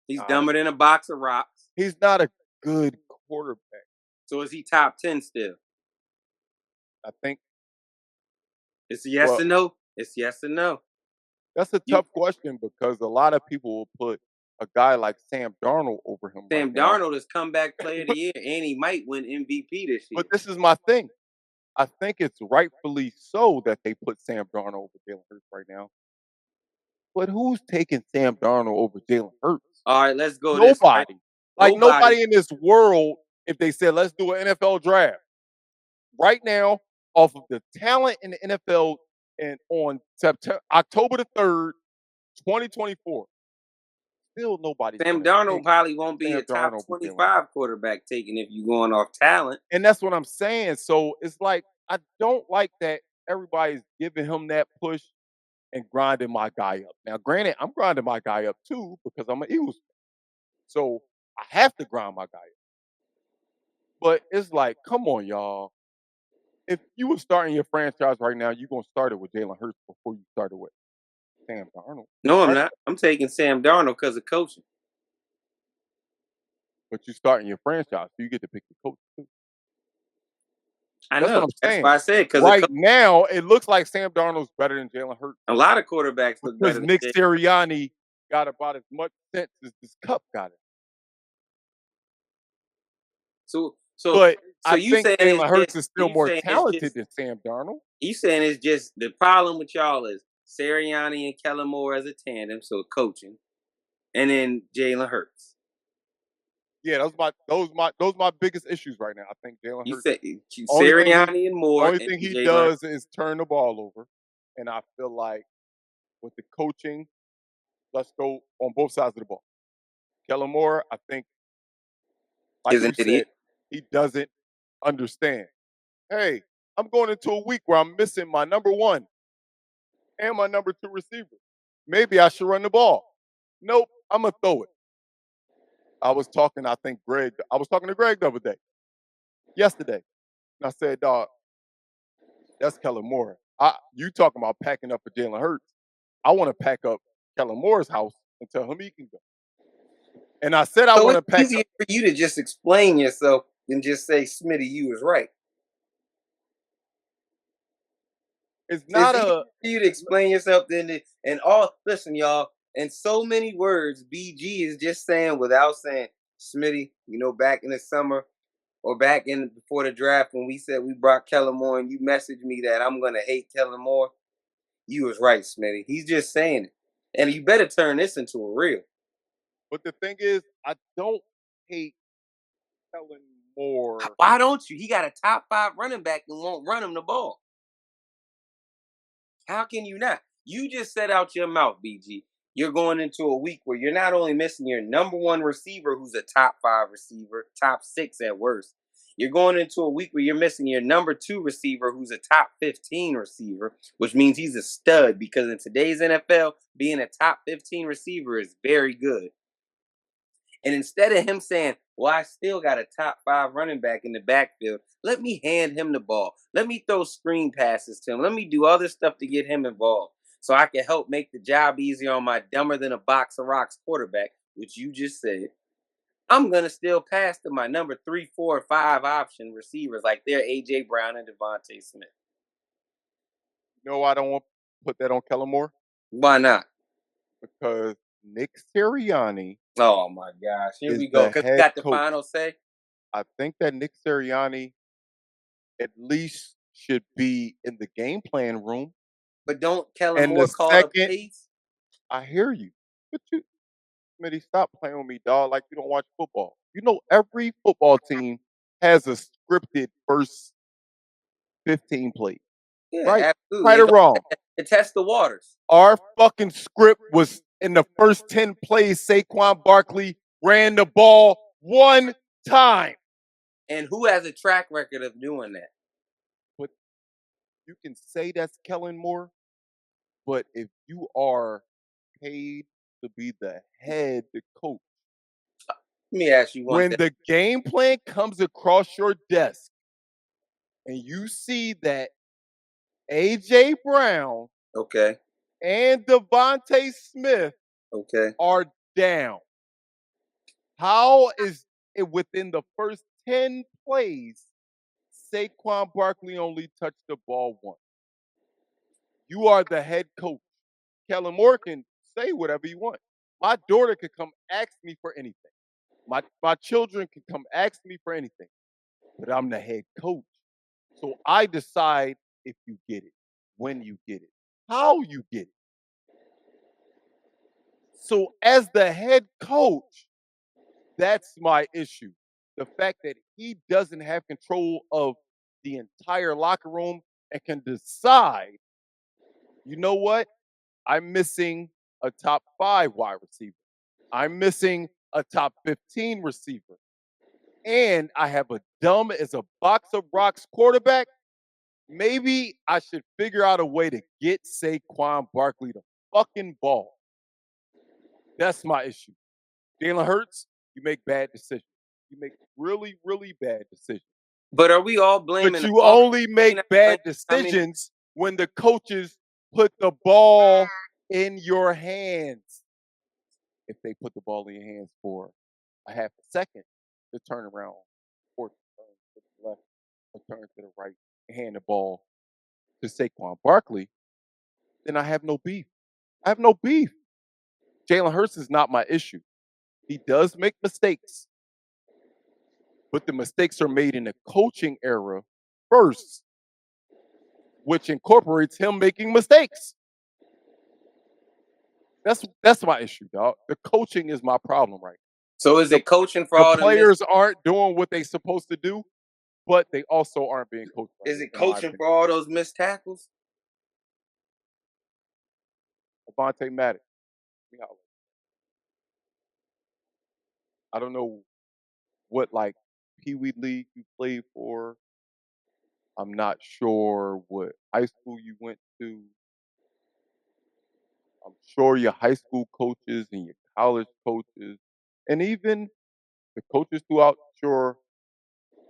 He's dumber than a box of rocks. He's not a good quarterback. So is he top 10 still? I think. It's a yes Well, or no. It's yes or no. that's a tough question because a lot of people will put a guy like Sam Darnold over him right Sam now. Darnold is comeback player of the year, and he might win MVP this year. But this is my thing. I think it's rightfully so that they put Sam Darnold over Jalen Hurts right now. But who's taking Sam Darnold over Jalen Hurts? All right, let's go this way. Nobody. Like nobody in this world, if they said, let's do an NFL draft. Right now, off of the talent in the NFL and on October the 3rd, 2024, still nobody. Sam Darnold probably won't be a top Darnold 25 quarterback taken if you're going off talent. And that's what I'm saying. So it's like, I don't like that everybody's giving him that push and grinding my guy up. Now, granted, I'm grinding my guy up too because I'm an Eagles fan. So I have to grind my guy up. But it's like, come on, y'all. If you were starting your franchise right now, you're going to start it with Jalen Hurts before you started with Sam Darnold. No, I'm not. I'm taking Sam Darnold because of coaching. But you're starting your franchise, so you get to pick the coach too. I That's know. what I'm saying. That's why I said because right now, it looks like Sam Darnold's better than Jalen Hurts. A lot of quarterbacks look better than Nick Sirianni got about as much sense as this Cup got it. So I you think saying Jalen Hurts is still more talented than Sam Darnold. You saying it's just the problem with y'all is Sirianni and Kellen Moore as a tandem, so coaching, and then Jalen Hurts. Yeah, those my biggest issues right now. I think Jalen You Hurts. said Only thing Sirianni and Moore. only and thing he Jalen does Hurts. is turn the ball over, and I feel like with the coaching, let's go on both sides of the ball. Kellen Moore, I think, like Is an you said, idiot. he doesn't understand. Hey, I'm going into a week where I'm missing my number 1 and my number 2 receiver. Maybe I should run the ball. Nope, I'm gonna throw it. I was talking to Greg the other day, yesterday, and I said, dog, that's Kellen Moore. You talking about packing up for Jalen Hurts. I want to pack up Kellen Moore's house and tell him he can go. And I said I So want to it's pack easier up. for you to just explain yourself than just say Smitty, you was right. It's It's not easier a for you to explain yourself than to, and all. Listen, y'all. In so many words, BG is just saying without saying Smitty. You know, back in the summer or back in before the draft when we said we brought Kellen Moore and you messaged me that I'm gonna hate Kellen Moore. You was right, Smitty. He's just saying it, and you better turn this into a reel. But the thing is, I don't hate Kellen Moore. Why don't you? He got a top 5 running back and won't run him the ball. How can you not? You just said out your mouth, BG. You're going into a week where you're not only missing your number 1 receiver, who's a top 5 receiver, top 6 at worst. You're going into a week where you're missing your number 2 receiver, who's a top 15 receiver, which means he's a stud because in today's NFL, being a top 15 receiver is very good. And instead of him saying, well, I still got a top 5 running back in the backfield, let me hand him the ball. Let me throw screen passes to him. Let me do other stuff to get him involved so I can help make the job easier on my dumber than a box of rocks quarterback, which you just said. I'm going to still pass to my number 3, 4, 5 option receivers like they're A.J. Brown and Devontae Smith. You know why I don't want to put that on Kellen Moore? Why not? Because Nick Sirianni Oh, my gosh. Here is we go. the Because he head got the coach. final say. I think that Nick Sirianni at least should be in the game plan room. But don't Kellen And Moore the call the second, plays? I hear you. But you, Smitty, stop playing with me, dog, like you don't watch football. You know, every football team has a scripted first 15 plays, Yeah, right? absolutely. Right or wrong. To test the waters. Our fucking script was in the first 10 plays, Saquon Barkley ran the ball 1 time. And who has a track record of doing that? But you can say that's Kellen Moore, but if you are paid to be the head coach, Let me ask you one when thing. the game plan comes across your desk and you see that A.J. Brown Okay. and Devontae Smith Okay. are down, how is it within the first 10 plays, Saquon Barkley only touched the ball once? You are the head coach. Kellen Moore can say whatever you want. My daughter could come ask me for anything. My children can come ask me for anything. But I'm the head coach. So I decide if you get it, when you get it, how you get it. So as the head coach, that's my issue. The fact that he doesn't have control of the entire locker room and can decide, you know what? I'm missing a top 5 wide receiver. I'm missing a top 15 receiver. And I have a dumb as a box of rocks quarterback. Maybe I should figure out a way to get Saquon Barkley the fucking ball. That's my issue. Jalen Hurts, you make bad decisions. You make really, really bad decisions. But are we all blaming? But you only make bad decisions when the coaches put the ball in your hands. If they put the ball in your hands for a half a second to turn around or turn to the left or turn to the right and hand the ball to Saquon Barkley, then I have no beef. I have no beef. Jalen Hurts is not my issue. He does make mistakes, but the mistakes are made in the coaching era first. which incorporates him making mistakes. That's my issue, dog. The coaching is my problem right now. So is it coaching for The all the players aren't doing what they supposed to do, but they also aren't being coached right, Is it in my coaching opinion. for all those missed tackles? Avonte Maddox. I don't know what like Pee Wee League you played for. I'm not sure what high school you went to. I'm sure your high school coaches and your college coaches, and even the coaches throughout your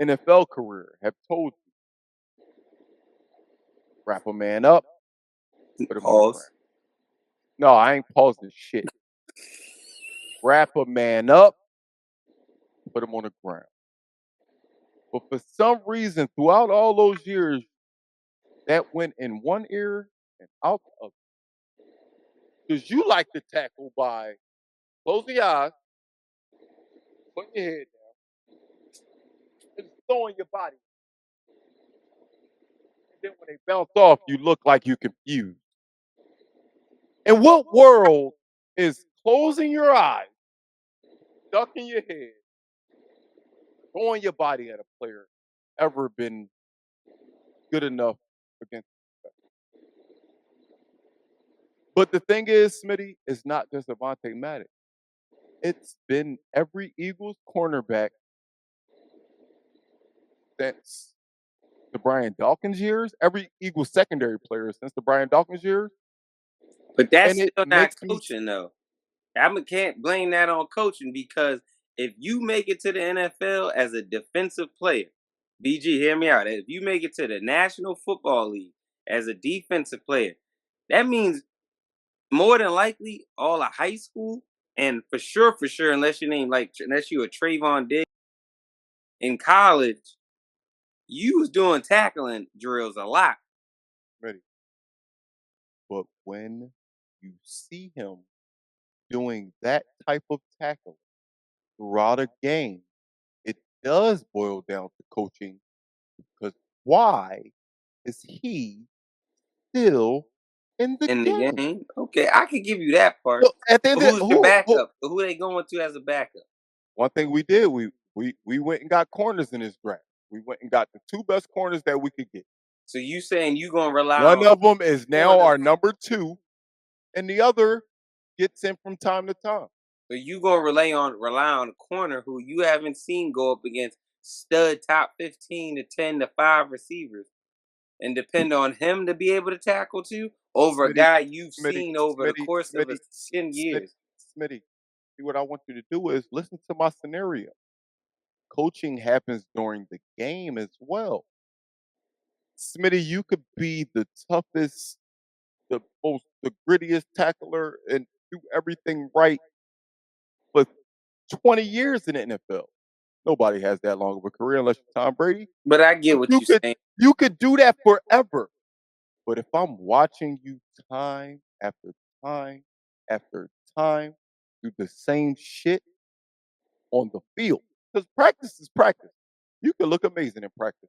NFL career have told you, wrap a man up, put him on the ground. Pause. No, I ain't pausing shit. Wrap a man up, put him on the ground. But for some reason, throughout all those years, that went in one ear and out the other. Because you like to tackle by closing your eyes, putting your head down, and throwing your body. And then when they bounce off, you look like you're confused. In what world is closing your eyes, ducking your head, throwing your body at a player ever been good enough against? But the thing is, Smitty, it's not just Avonte Maddox. It's been every Eagles cornerback since the Brian Dawkins years, every Eagles secondary player since the Brian Dawkins years. But that's And it still not makes me coaching, though. I can't blame that on coaching because if you make it to the NFL as a defensive player, BG, hear me out. If you make it to the National Football League as a defensive player, that means more than likely all of high school and for sure, unless your name unless you a Trayvon Diggs in college, you was doing tackling drills a lot. ready. But when you see him doing that type of tackle throughout a game, it does boil down to coaching because why is he still in the In the game? game, okay, I could give you that part. Look, at the end But of who's your who backup? Who they going to as a backup? one thing we did, we went and got corners in this draft. We went and got the two best corners that we could get. So you saying you gonna rely One on of them is now corners? our number 2, and the other gets in from time to time. So you gonna rely on a corner who you haven't seen go up against stud top 15 to 10 to 5 receivers and depend on him to be able to tackle too over a Smitty, guy you've Smitty, seen over the Smitty, course of Smitty, 10 Smitty, years. Smitty. See, what I want you to do is listen to my scenario. Coaching happens during the game as well. Smitty, you could be the toughest, the grittiest tackler and do everything right for 20 years in the NFL. Nobody has that long of a career unless you're Tom Brady. But I get But what you're saying. you could do that forever. But if I'm watching you time after time after time do the same shit on the field, because practice is practice. You can look amazing in practice.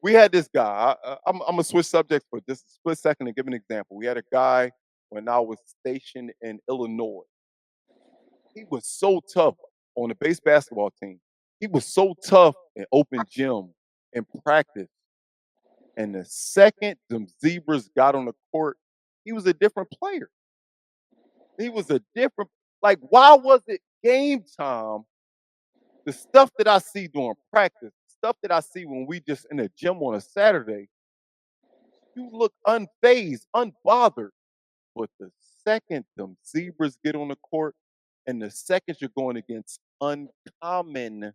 We had this guy. I'm gonna switch subjects for just a split second and give an example. We had a guy when I was stationed in Illinois. He was so tough on the base basketball team. He was so tough in open gym in practice. And the second them zebras got on the court, he was a different player. He was a different, like, why was it game time? The stuff that I see during practice, stuff that I see when we just in the gym on a Saturday, you look unfazed, unbothered. But the second them zebras get on the court, and the second you're going against uncommon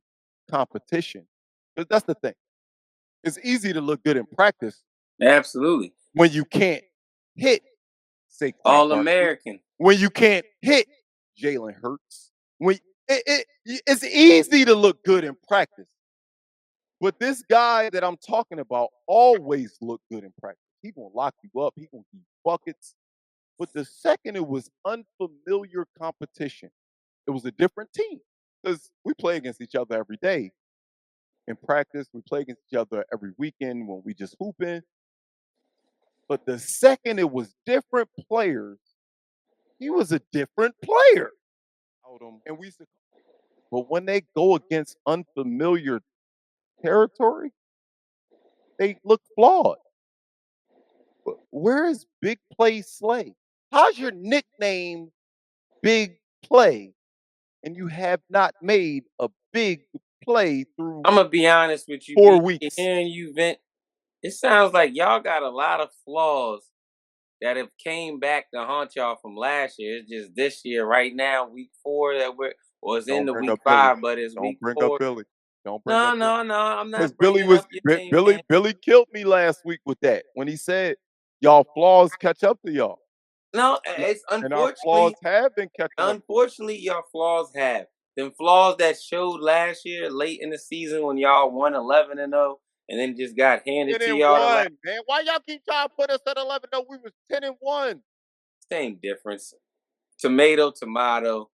competition, because that's the thing. It's easy to look good in practice Absolutely. when you can't hit Saquon All Barkley, American. when you can't hit Jalen Hurts. It's easy to look good in practice. But this guy that I'm talking about always looked good in practice. He gonna lock you up. He gonna give you buckets. But the second it was unfamiliar competition, it was a different team. Because we play against each other every day in practice. We play against each other every weekend when we just hooping. But the second it was different players, he was a different player. And we used to, but when they go against unfamiliar territory, they look flawed. But where is Big Play Slay? How's your nickname Big Play and you have not made a big play through I'm gonna be honest with you, 4 B. weeks? Hearing you vent, it sounds like y'all got a lot of flaws that have came back to haunt y'all from last year. It's just this year, right now, week 4 that was in Don't the bring week up Billy. 5, but it's Don't week bring up 4. Billy. Don't bring No, up Billy. no, no. I'm Because not bringing up your name, man. Billy killed me last week with that when he said y'all flaws catch up to y'all. No, And it's and our flaws have been catching up. unfortunately, your flaws have them flaws that showed last year late in the season when y'all won 11-0, and then just got handed 10 to and y'all the last. 1, man. Why y'all keep trying to put us at 11? No, we was 10 and 1. Same difference. Tomato, tomato.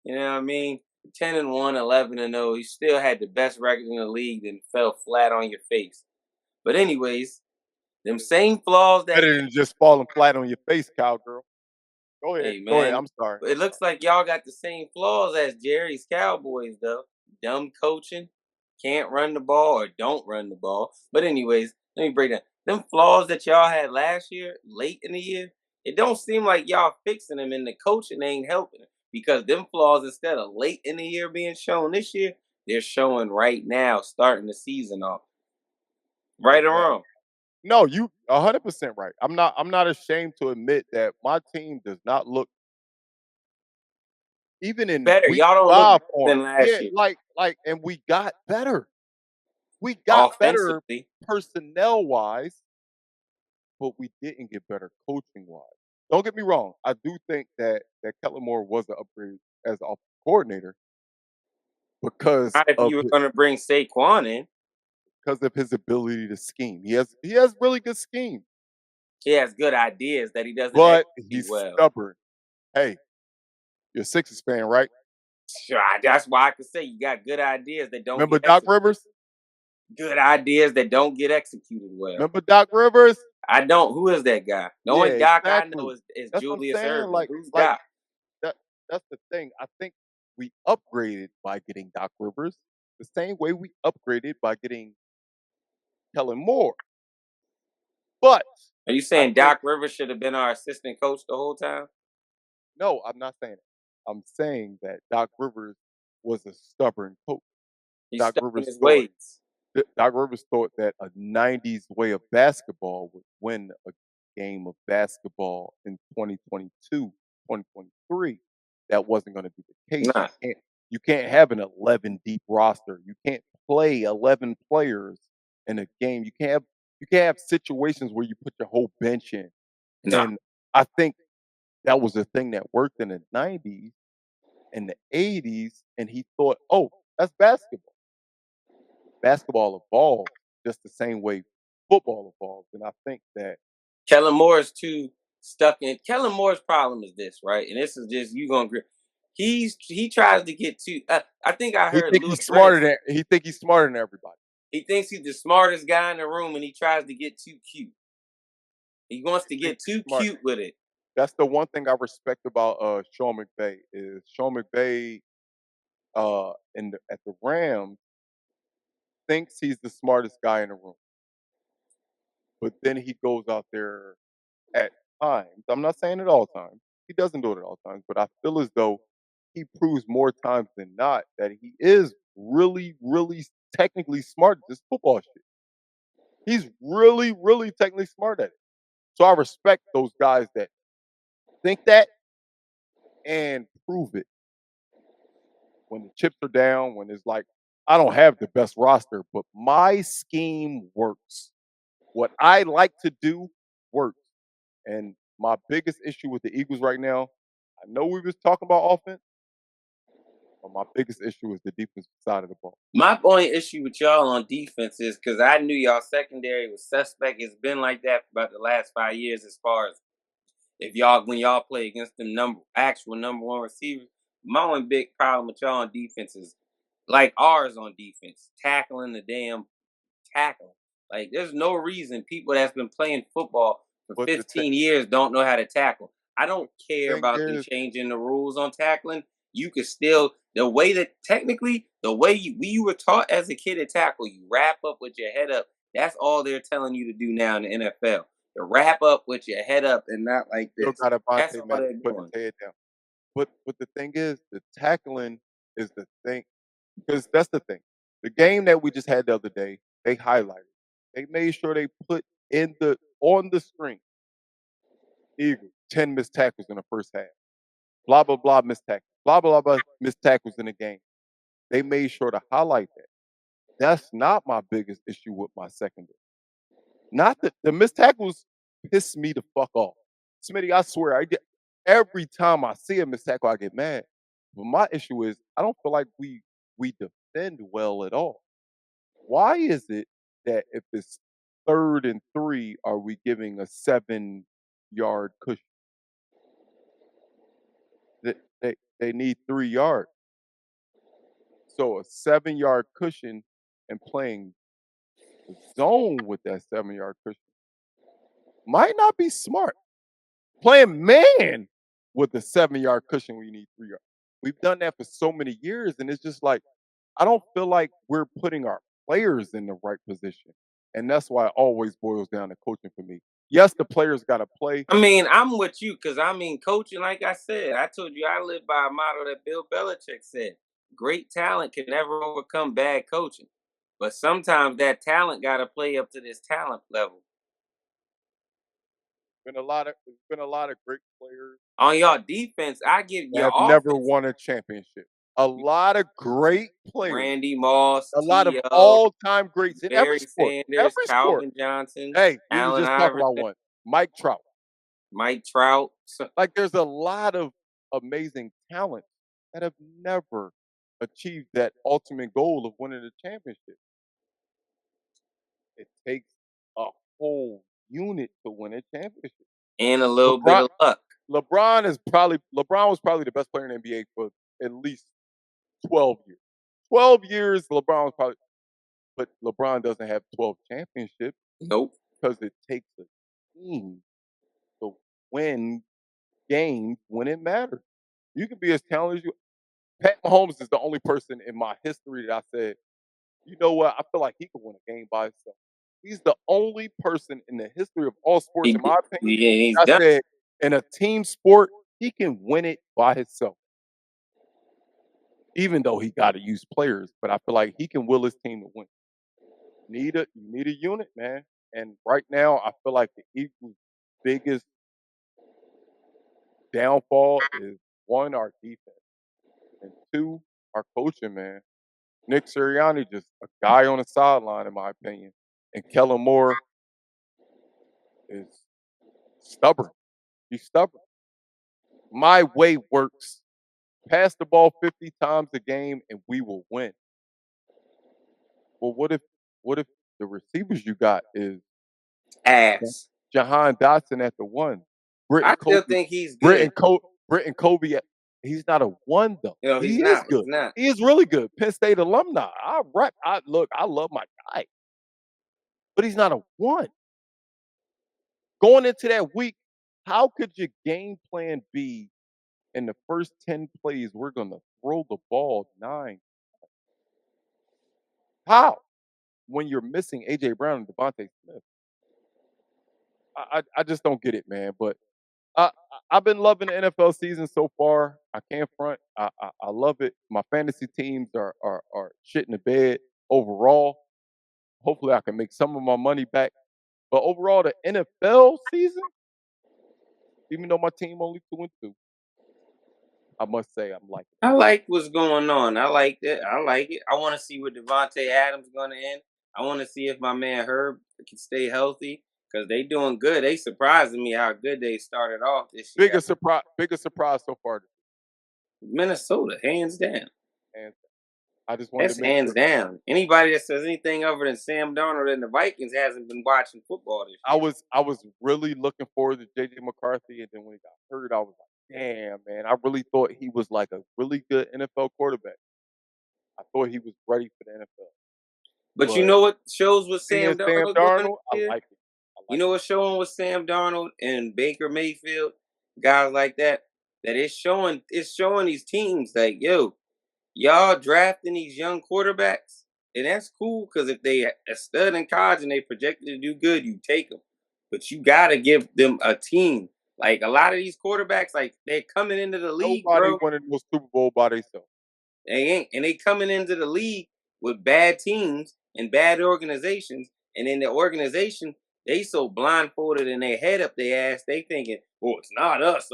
You know what I mean? 10-1, 11-0. You still had the best record in the league, and fell flat on your face. But anyways, them same flaws that Better than just falling flat on your face, cowgirl. Go ahead. hey Go ahead. man, I'm sorry. it looks like y'all got the same flaws as Jerry's Cowboys, though. Dumb coaching, can't run the ball or don't run the ball. But anyways, let me break down them flaws that y'all had last year, late in the year. It don't seem like y'all fixing them, and the coaching ain't helping it, because them flaws, instead of late in the year being shown this year, they're showing right now, starting the season off. Right or Exactly. wrong? No, you 100% right. I'm not ashamed to admit that my team does not look even in Better. week Y'all don't look 5 better form. than last Yeah, year and we got better. We got better offensively. personnel wise, but we didn't get better coaching wise. Don't get me wrong. I do think that Kellen Moore was an upgrade as an coordinator because Not if of you were gonna bring Saquon in. his ability to scheme. He has really good scheme, He has good ideas that he doesn't but execute he's well. stubborn. Hey, you're a Sixers fan, right? Sure, that's why I could say you got good ideas that don't Remember get Doc executed. Rivers? Good ideas that don't get executed well. Remember Doc Rivers? I don't. Who is that guy? The Yeah, only Doc I know exactly. is That's what I'm Julius saying. Irvin. Who's Like Doc? that. That's the thing. I think we upgraded by getting Doc Rivers the same way we upgraded by getting Kellen Moore. But Are you I saying think Doc Rivers should have been our assistant coach the whole time? no, I'm not saying it. I'm saying that Doc Rivers was a stubborn coach. He's Doc stuck in Rivers his thought ways. Doc Rivers thought that a '90s way of basketball would win a game of basketball in 2022, 2023. That wasn't going to be the case. Nah. You can't have an 11 deep roster. You can't play 11 players in a game. You can't have situations where you put your whole bench in. Nah. And I think that was a thing that worked in the '90s and the '80s. And he thought, oh, that's basketball. Basketball evolved just the same way football evolved. And I think that Kellen Moore is too stuck in. Kellen Moore's problem is this, right? And this is just you gonna agree. He tries to get too. I think I he heard think Louis he's Grant. smarter than everybody. He thinks he's the smartest guy in the room, and he tries to get too cute. He wants to Think get he's too smart. cute with it. That's the one thing I respect about Sean McVay is Sean McVay at the Rams thinks he's the smartest guy in the room. But then he goes out there at times. I'm not saying at all times. He doesn't do it at all times, but I feel as though he proves more times than not that he is really, really technically smart at this football shit. He's really, really technically smart at it. So I respect those guys that think that and prove it when the chips are down, when it's like, I don't have the best roster, but my scheme works. What I like to do works. And my biggest issue with the Eagles right now, I know we was talking about offense, but my biggest issue is the defensive side of the ball. My only issue with y'all on defense is because I knew y'all secondary was suspect. It's been like that for about the last 5 years, as far as if y'all when y'all play against the actual number one receivers. My only big problem with y'all on defense is like ours on defense, tackling the damn tackle. Like, there's no reason people that's been playing football for But 15 years don't know how to tackle. I don't care thing about them is, changing the rules on tackling. You can still the way that technically the way you were taught as a kid to tackle, you wrap up with your head up. That's all they're telling you to do now in the NFL. To wrap up with your head up and not like still this. got That's Avonte all Maddox they're putting his doing. head down. But the thing is, the tackling is the thing. Because that's the thing. The game that we just had the other day, they highlighted. They made sure they put on the screen, Eagles, 10 missed tackles in the first half. Blah, blah, blah, missed tackles. Blah, blah, blah, missed tackles in the game. They made sure to highlight that. That's not my biggest issue with my secondary. Not that the missed tackles piss me the fuck off. Smitty, I swear, I get every time I see a missed tackle, I get mad. But my issue is I don't feel like we defend well at all. Why is it that if it's 3rd and 3, are we giving a 7-yard cushion? They need 3 yards. So a 7-yard cushion and playing zone with that 7-yard cushion might not be smart. Playing man with a 7-yard cushion when you need 3 yards. We've done that for so many years, and it's just like I don't feel like we're putting our players in the right position. And that's why it always boils down to coaching for me. Yes, the players got to play. I mean, I'm with you because I mean, coaching, like I said, I told you I live by a motto that Bill Belichick said great talent can never overcome bad coaching. But sometimes that talent got to play up to this talent level. There's been a lot of great players On your defense, I give that your have never offense won a championship. A lot of great players, Randy Moss, a lot of T.O., all-time greats in every Barry sport. Sanders, Every sport. Calvin Johnson, Hey, we was Allen just talking about Iverson, one. Mike Trout. Mike Trout. Like there's a lot of amazing talent that have never achieved that ultimate goal of winning a championship. It takes a whole unit to win a championship. And a little bit LeBron of luck. LeBron was probably the best player in the NBA for at least 12 years. 12 years LeBron was probably, but LeBron doesn't have 12 championships Nope. because it takes a team to win games when it matters. You can be as talented as you. Pat Mahomes is the only person in my history that I said, you know what? I feel like he could win a game by himself. He's the only person in the history of all sports, in my opinion, Yeah, he's I done. said in a team sport, he can win it by himself. Even though he got to use players, but I feel like he can will his team to win. You need a unit, man. And right now, I feel like the Eagles' biggest downfall is 1, our defense, and 2, our coaching, man. Nick Sirianni just a guy on the sideline, in my opinion, and Kellen Moore is stubborn. He's stubborn. My way works. Pass the ball 50 times a game, and we will win. Well, what if the receivers you got is Ass. Jahan Dotson at the 1, I Britton still Kobe, think he's good. Britton Kobe he's not a 1 though. You know, he's He is not. good. He's not. He is really good. Penn State alumni. I love my guy. But he's not a 1. Going into that week, how could your game plan be in the first 10 plays we're gonna throw the ball 9? How? When you're missing A.J. Brown and Devontae Smith. I just don't get it, man. But I've been loving the NFL season so far. I can't front. I love it. My fantasy teams are shit in the bed overall. Hopefully, I can make some of my money back. But overall, the NFL season, even though my team only 2-2, I must say I'm liking it. I like what's going on. I like it. I like it. I want to see what Devontae Adams going to end. I want to see if my man Herb can stay healthy because they doing good. They surprising me how good they started off this year. Biggest surprise so far. Minnesota, hands down. And I just wanted That's to make hands sure. down. Anybody that says anything other than Sam Darnold and the Vikings hasn't been watching football this year. I was really looking forward to J.J. McCarthy, and then when he got hurt, I was like, damn, man. I really thought he was like a really good NFL quarterback. I thought he was ready for the NFL. But you But know what shows with seeing Sam Sam Darnold doing Darnold, I this year? like it. I You like know what's showing with Sam Darnold and Baker Mayfield, guys like that? That it's showing these teams like, yo, y'all drafting these young quarterbacks, and that's cool because if they a stud in college and they projected to do good, you take them. But you gotta give them a team. Like a lot of these quarterbacks, like they're coming into the league, nobody bro. winning no Super Bowl by themselves. They ain't, and they coming into the league with bad teams and bad organizations, and in the organization they so blindfolded and they head up their ass, they thinking, "Oh, it's not us."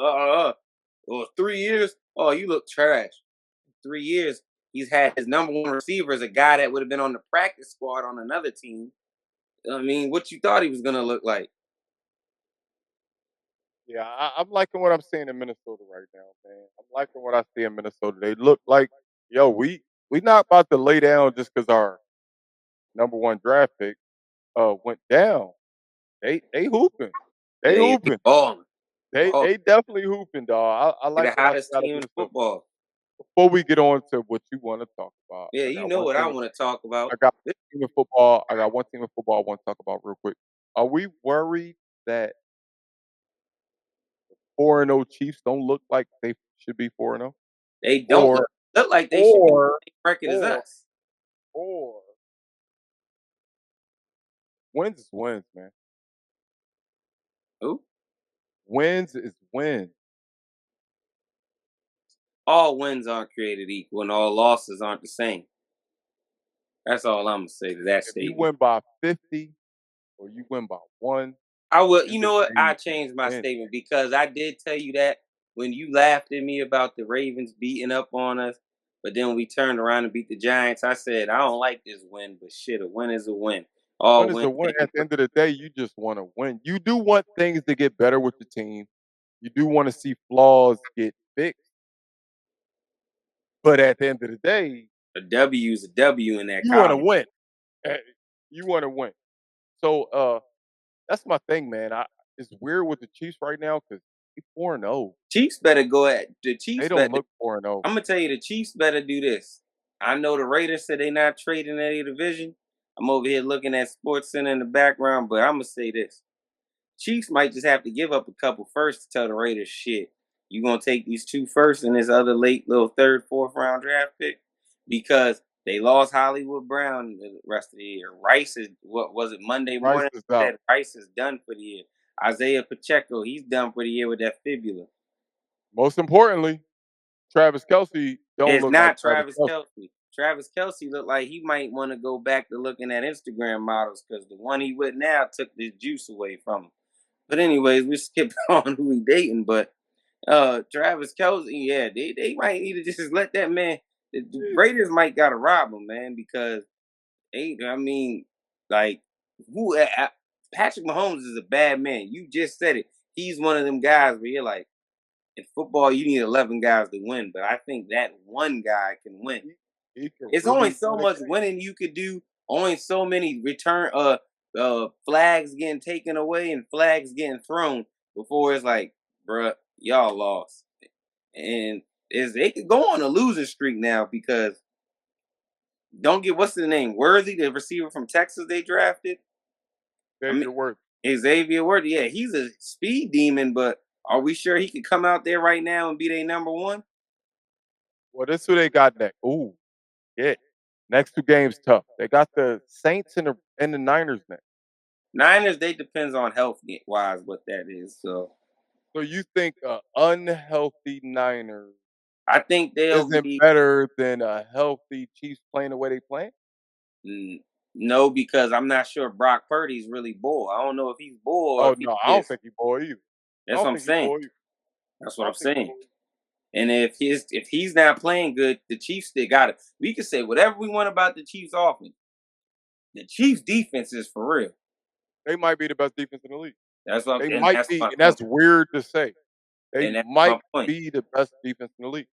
Or 3 years, oh, you look trash. 3 years, he's had his number one receiver as a guy that would have been on the practice squad on another team. I mean, what you thought he was gonna look like? Yeah, I'm liking what I'm seeing in Minnesota right now, man. I'm liking what I see in Minnesota. They look like, yo, we not about to lay down just because our number one draft pick went down. They hooping. They They hooping. balling, They definitely hooping, dog. I they like the what I hottest see out of team in Minnesota. football. Before we get on to what you want to talk about, Yeah, I you got know one what I thing. want to talk about. I got one team in football. I got one team in football I want to talk about real quick. Are we worried that 4-0 Chiefs don't look like they should be 4-0? They don't Or look like they should be or the same record as or us. or wins is wins, man. Who? Wins is wins. All wins aren't created equal, and all losses aren't the same. That's all I'm gonna say to that If you statement. win by 50 or you win by one, I will. in You the know what? day I you changed my win. statement because I did tell you that when you laughed at me about the Ravens beating up on us, but then we turned around and beat the Giants. I said I don't like this win, but shit, a win is a win. Win All is wins a win. ain't At the end of the day, you just want to win. You do want things to get better with the team. You do want to see flaws get fixed. But at the end of the day, a W is a W in that you want to column. win. Eh, You want to win. So that's my thing, man. It's weird with the Chiefs right now because they 4-0. Chiefs better go at the They Chiefs don't better. look 4-0. I'm gonna tell you, the Chiefs better do this. I know the Raiders said they not trading any division. I'm over here looking at Sports Center in the background, but I'm gonna say this: Chiefs might just have to give up a couple firsts to tell the Raiders, shit, you gonna take these two firsts and this other late little third, fourth round draft pick because they lost Hollywood Brown the rest of the year. Rice is what was it Monday Rice morning? is out. Said Rice is done for the year. Isaiah Pacheco, he's done for the year with that fibula. Most importantly, Travis Kelsey don't It's look like not Travis Travis Kelsey. Kelsey. Travis Kelsey looked like he might want to go back to looking at Instagram models because the one he with now took the juice away from him. But anyways, we skipped on who he dating. But Travis Kelsey, yeah, they might need to just let that man. The Raiders might gotta rob him, man, because I mean, like Patrick Mahomes is a bad man. You just said it. He's one of them guys where you're like, in football, you need 11 guys to win, but I think that one guy can win. He can It's only really so win a much game. winning you could do. Only so many return flags getting taken away and flags getting thrown before it's like, bruh, y'all lost. And they could go on a losing streak now because don't get what's the name Worthy, the receiver from Texas they drafted. I mean Xavier Worthy. Xavier Worthy, yeah, he's a speed demon, but are we sure he could come out there right now and be their number one? Well, this who they got next. Ooh, yeah. Next two games tough. They got the Saints and the Niners next. Niners, they depends on health wise what that is. So So you think a unhealthy Niners I think they'll isn't be better than a healthy Chiefs playing the way they playing? mm, no, because I'm not sure Brock Purdy's really bull. I don't know if he's bull or Oh if he no, I don't is. think he boy either. I That's don't what I'm think he saying. boy either. That's I what I'm don't think he saying. boy either. And if he's not playing good, the Chiefs they got it. We can say whatever we want about the Chiefs offense. The Chiefs defense is for real. They might be the best defense in the league. They And might that's be, my and point. that's weird to say. They And that's my might point. be the best defense in the league.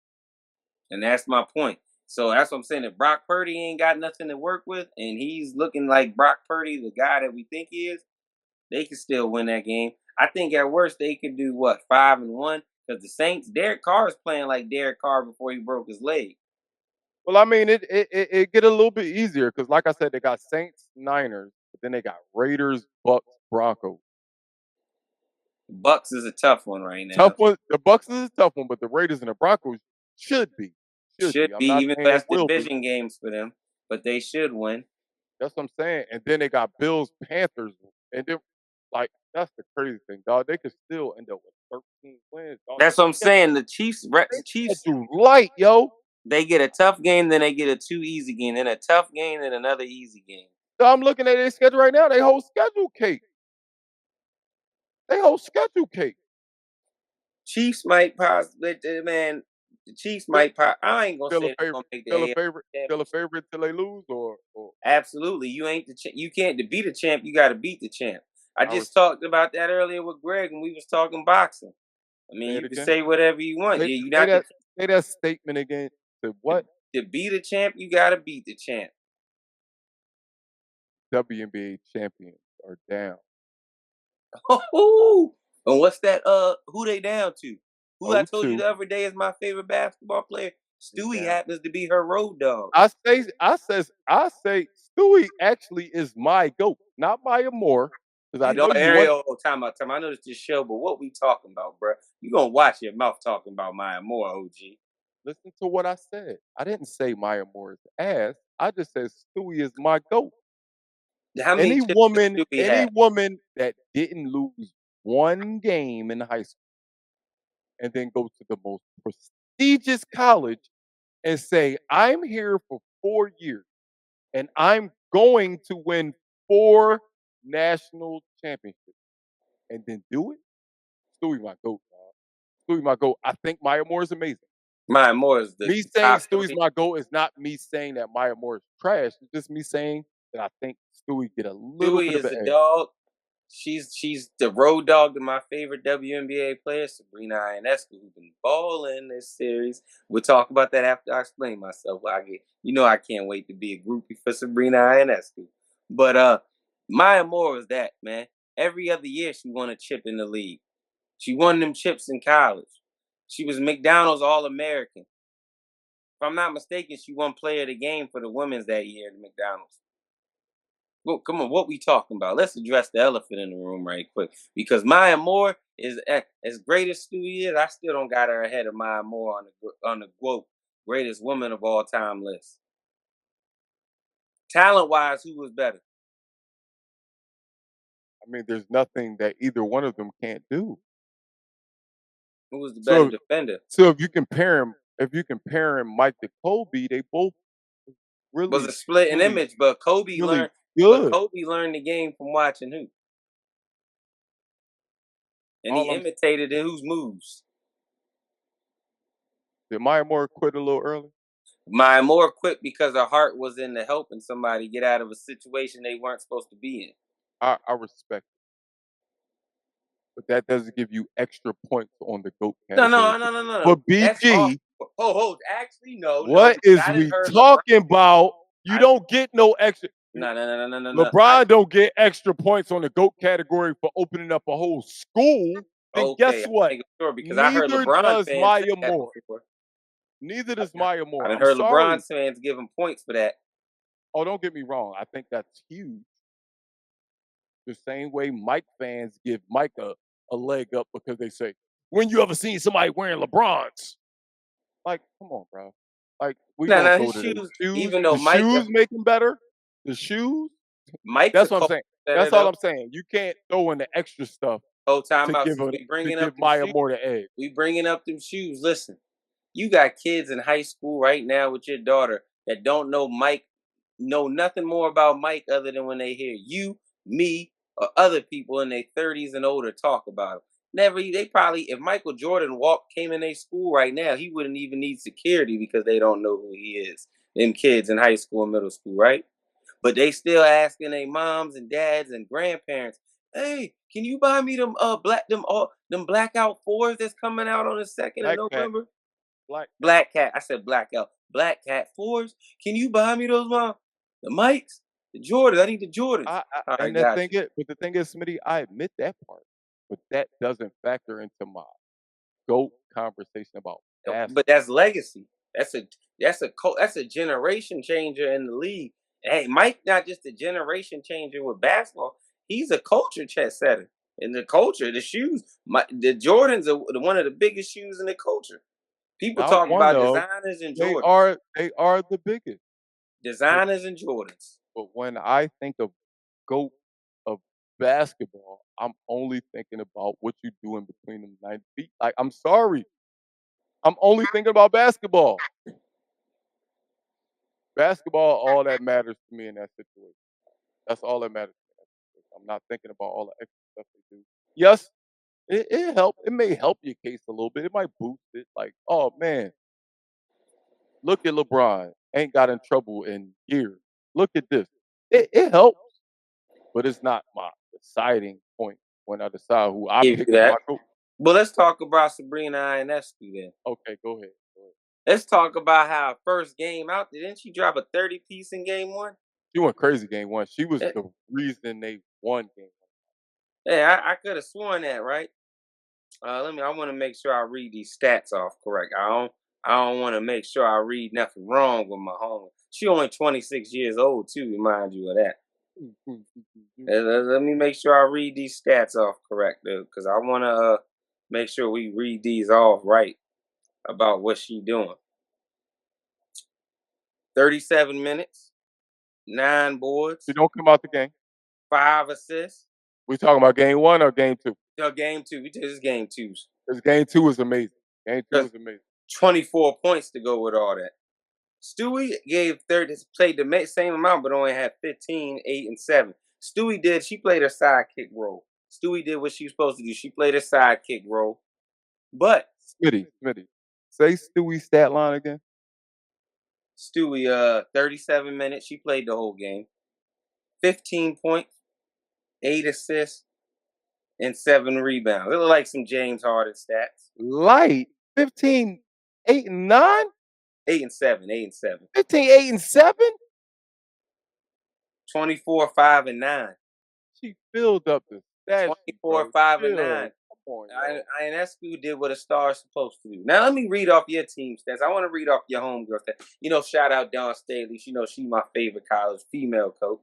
And that's my point. So that's what I'm saying. If Brock Purdy ain't got nothing to work with, and he's looking like Brock Purdy, the guy that we think he is, they can still win that game. I think at worst they could do what 5-1 because the Saints, Derek Carr is playing like Derek Carr before he broke his leg. Well, I mean, it get a little bit easier because, like I said, they got Saints, Niners, but then they got Raiders, Bucks, Broncos. Bucks is a tough one right Tough now. one. The Bucks is a tough one, but the Raiders and the Broncos should be. Should I'm be, not even saying though they that's will be. division games for them, but they should win. That's what I'm saying. And then they got Bills, Panthers, and then like that's the crazy thing, dog. They could still end up with 13 wins, dog. That's what I'm saying. The They Chiefs, do light, yo. they get a tough game, then they get a 2 easy game, then a tough game, then another easy game. So I'm looking at their schedule right now. They whole schedule cake. They whole schedule cake. Chiefs might possibly, man. The Chiefs might. I ain't gonna Still say a they're favorite. gonna make the Still a AFC favorite. Still a championship. favorite till they lose, or Absolutely, you ain't you can't to beat a champ. You got to beat the champ. I I just talked about that earlier with Greg when we was talking boxing. I mean, say you it can again. say whatever you want. Say, Yeah, you say not that. Say that statement again. To what? to beat a champ. You got to beat the champ. WNBA champions are down. And what's that? Who they down to? Who I told you 0-2. the other day is my favorite basketball player? They Stewie down. happens to be her road dog. I say Stewie actually is my GOAT, not Maya Moore. Because I You know, know you want Ariel, time. I know this show, but what we talking about, bro? You gonna watch your mouth talking about Maya Moore, OG? listen to what I said. I didn't say Maya Moore is ass. I just said Stewie is my GOAT. How many chips does Stewie Any have? woman that didn't lose one game in high school and then go to the most prestigious college and say, I'm here for 4 years and I'm going to win 4 national championships and then do it, Stewie my GOAT, dog. Stewie my GOAT. I think Maya Moore is amazing. Maya Moore is the Me saying top Stewie's 3. my GOAT is not me saying that Maya Moore is trash. It's just me saying that I think Stewie get a little Stewie bit of is an the edge. dog. She's the road dog to my favorite WNBA player, Sabrina Ionescu, who's been balling this series. We'll talk about that after I explain myself. I can't wait to be a groupie for Sabrina Ionescu. But Maya Moore was that, man. Every other year she won a chip in the league. She won them chips in college. She was McDonald's All-American. If I'm not mistaken, she won Player of the Game for the women's that year at McDonald's. Well, come on, what we talking about? Let's address the elephant in the room right quick. Because Maya Moore is as great as Stewie is. I still don't got her ahead of Maya Moore on the quote greatest woman of all time list. Talent wise, who was better? I mean, there's nothing that either one of them can't do. Who was the better defender? So if you compare him Mike to Kobe, they both really, Was a split in really, image, but really Kobe good. learned the game from watching who? And All he I'm imitated whose moves? Did Maya Moore quit a little early? Maya Moore quit because her heart was into helping somebody get out of a situation they weren't supposed to be in. I respect it. But that doesn't give you extra points on the GOAT No, category. no. But That's all. BG, Actually, no. what Because is I didn't we heard LeBron. talking about? You don't get no extra. No. LeBron don't get extra points on the GOAT category for opening up a whole school. Then guess what? Sure, because I heard Neither LeBron does fans Maya say that Moore. before. Neither does Maya I Moore. done I'm heard sorry. LeBron fans give him points for that. Oh, don't get me wrong. I think that's huge. The same way Mike fans give Mike a leg up because they say, when you ever seen somebody wearing LeBrons? Like, come on, bro. Like, we gonna No, go his to the shoes. shoes. Even though The shoes make him better. The shoes. Mike's That's a what I'm coach saying. better That's all though. I'm saying. You can't throw in the extra stuff Whole time to out give since we to bringing give up them Maya shoes. more the edge. We bringing up them shoes. Listen, you got kids in high school right now with your daughter that don't know Mike, know nothing more about Mike other than when they hear you, me, or other people in their 30s and older talk about him. They probably, if Michael Jordan came in their school right now, he wouldn't even need security because they don't know who he is. Them kids in high school and middle school, right? But they still asking their moms and dads and grandparents, "Hey, can you buy me them blackout 4s that's coming out on the 2nd of Black cat. November?" Black Cat. I said blackout. Black Cat 4s. Can you buy me those, mom? The Mikes, the Jordans. I need the Jordans. All right, and the got thing you. is, but the thing is, Smitty, I admit that part, but that doesn't factor into my GOAT conversation about basketball. But that's legacy. That's a generation changer in the league. Hey, Mike, not just a generation changer with basketball. He's a culture setter. And the culture, the shoes, the Jordans are one of the biggest shoes in the culture. People Not talk one about of. designers and They Jordans. are the biggest. Designers and Jordans. But when I think of GOAT of basketball, I'm only thinking about what you do in between them 90 feet. Like, I'm sorry. I'm only thinking about basketball. Basketball, all that matters to me in that situation. That's all that matters to me in that situation. I'm not thinking about all the extra stuff they do. Yes, it help. It may help your case a little bit. It might boost it. Like, oh man, look at LeBron. Ain't got in trouble in years. Look at this. It helps, but it's not my deciding point when I decide who I Give pick you as my that. coach. But let's talk about Sabrina Ionescu then. Okay, go ahead. Let's talk about how her first game out, didn't she drop a 30-piece in game one? She went crazy game one. She was Eh, the reason they won game Hey, I could have sworn that, right? I want to make sure I read these stats off correct. I don't want to make sure I read nothing wrong with my home. She only 26 years old too, remind you of that. one. Let me make sure I read these stats off correct, because I want to make sure we read these off right about what she doing. 37 minutes, 9 boards, She don't come out the game. 5 assists. We talking about game one or game two? No, game 2. We did this game 2s. Because game two was amazing. Game two was amazing. 24 points to go with all that. Stewie played the same amount, but only had 15, 8, and 7. She played her sidekick role. Stewie did what she was supposed to do. She played her sidekick role. But Smitty, say Stewie's stat line again. Stewie, 37 minutes. She played the whole game. 15 points, 8 assists, and 7 rebounds. It looked like some James Harden stats. Light 15, 8 and 9? 8 and 7, 8 and 7. 15, 8 and 7? 24, 5, and 9. She filled up the stats. 24, 5, and 9. Come on, Ionescu did what a star is supposed to do. Now let me read off your team stats. I want to read off your homegirl stats. Shout out Dawn Staley. She's my favorite college female coach.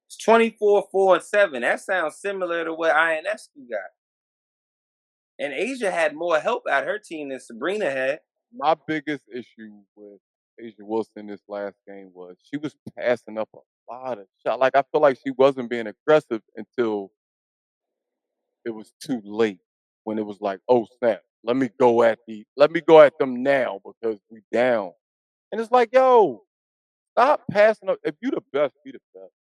It's 24, 4, and 7. That sounds similar to what Ionescu got. And Asia had more help at her team than Sabrina had. My biggest issue with Asia Wilson this last game was she was passing up a lot of shots. Like, I feel like she wasn't being aggressive until it was too late. When it was like, oh snap, let me go at them now because we down. And it's like, yo, stop passing up. If you the best, be the best.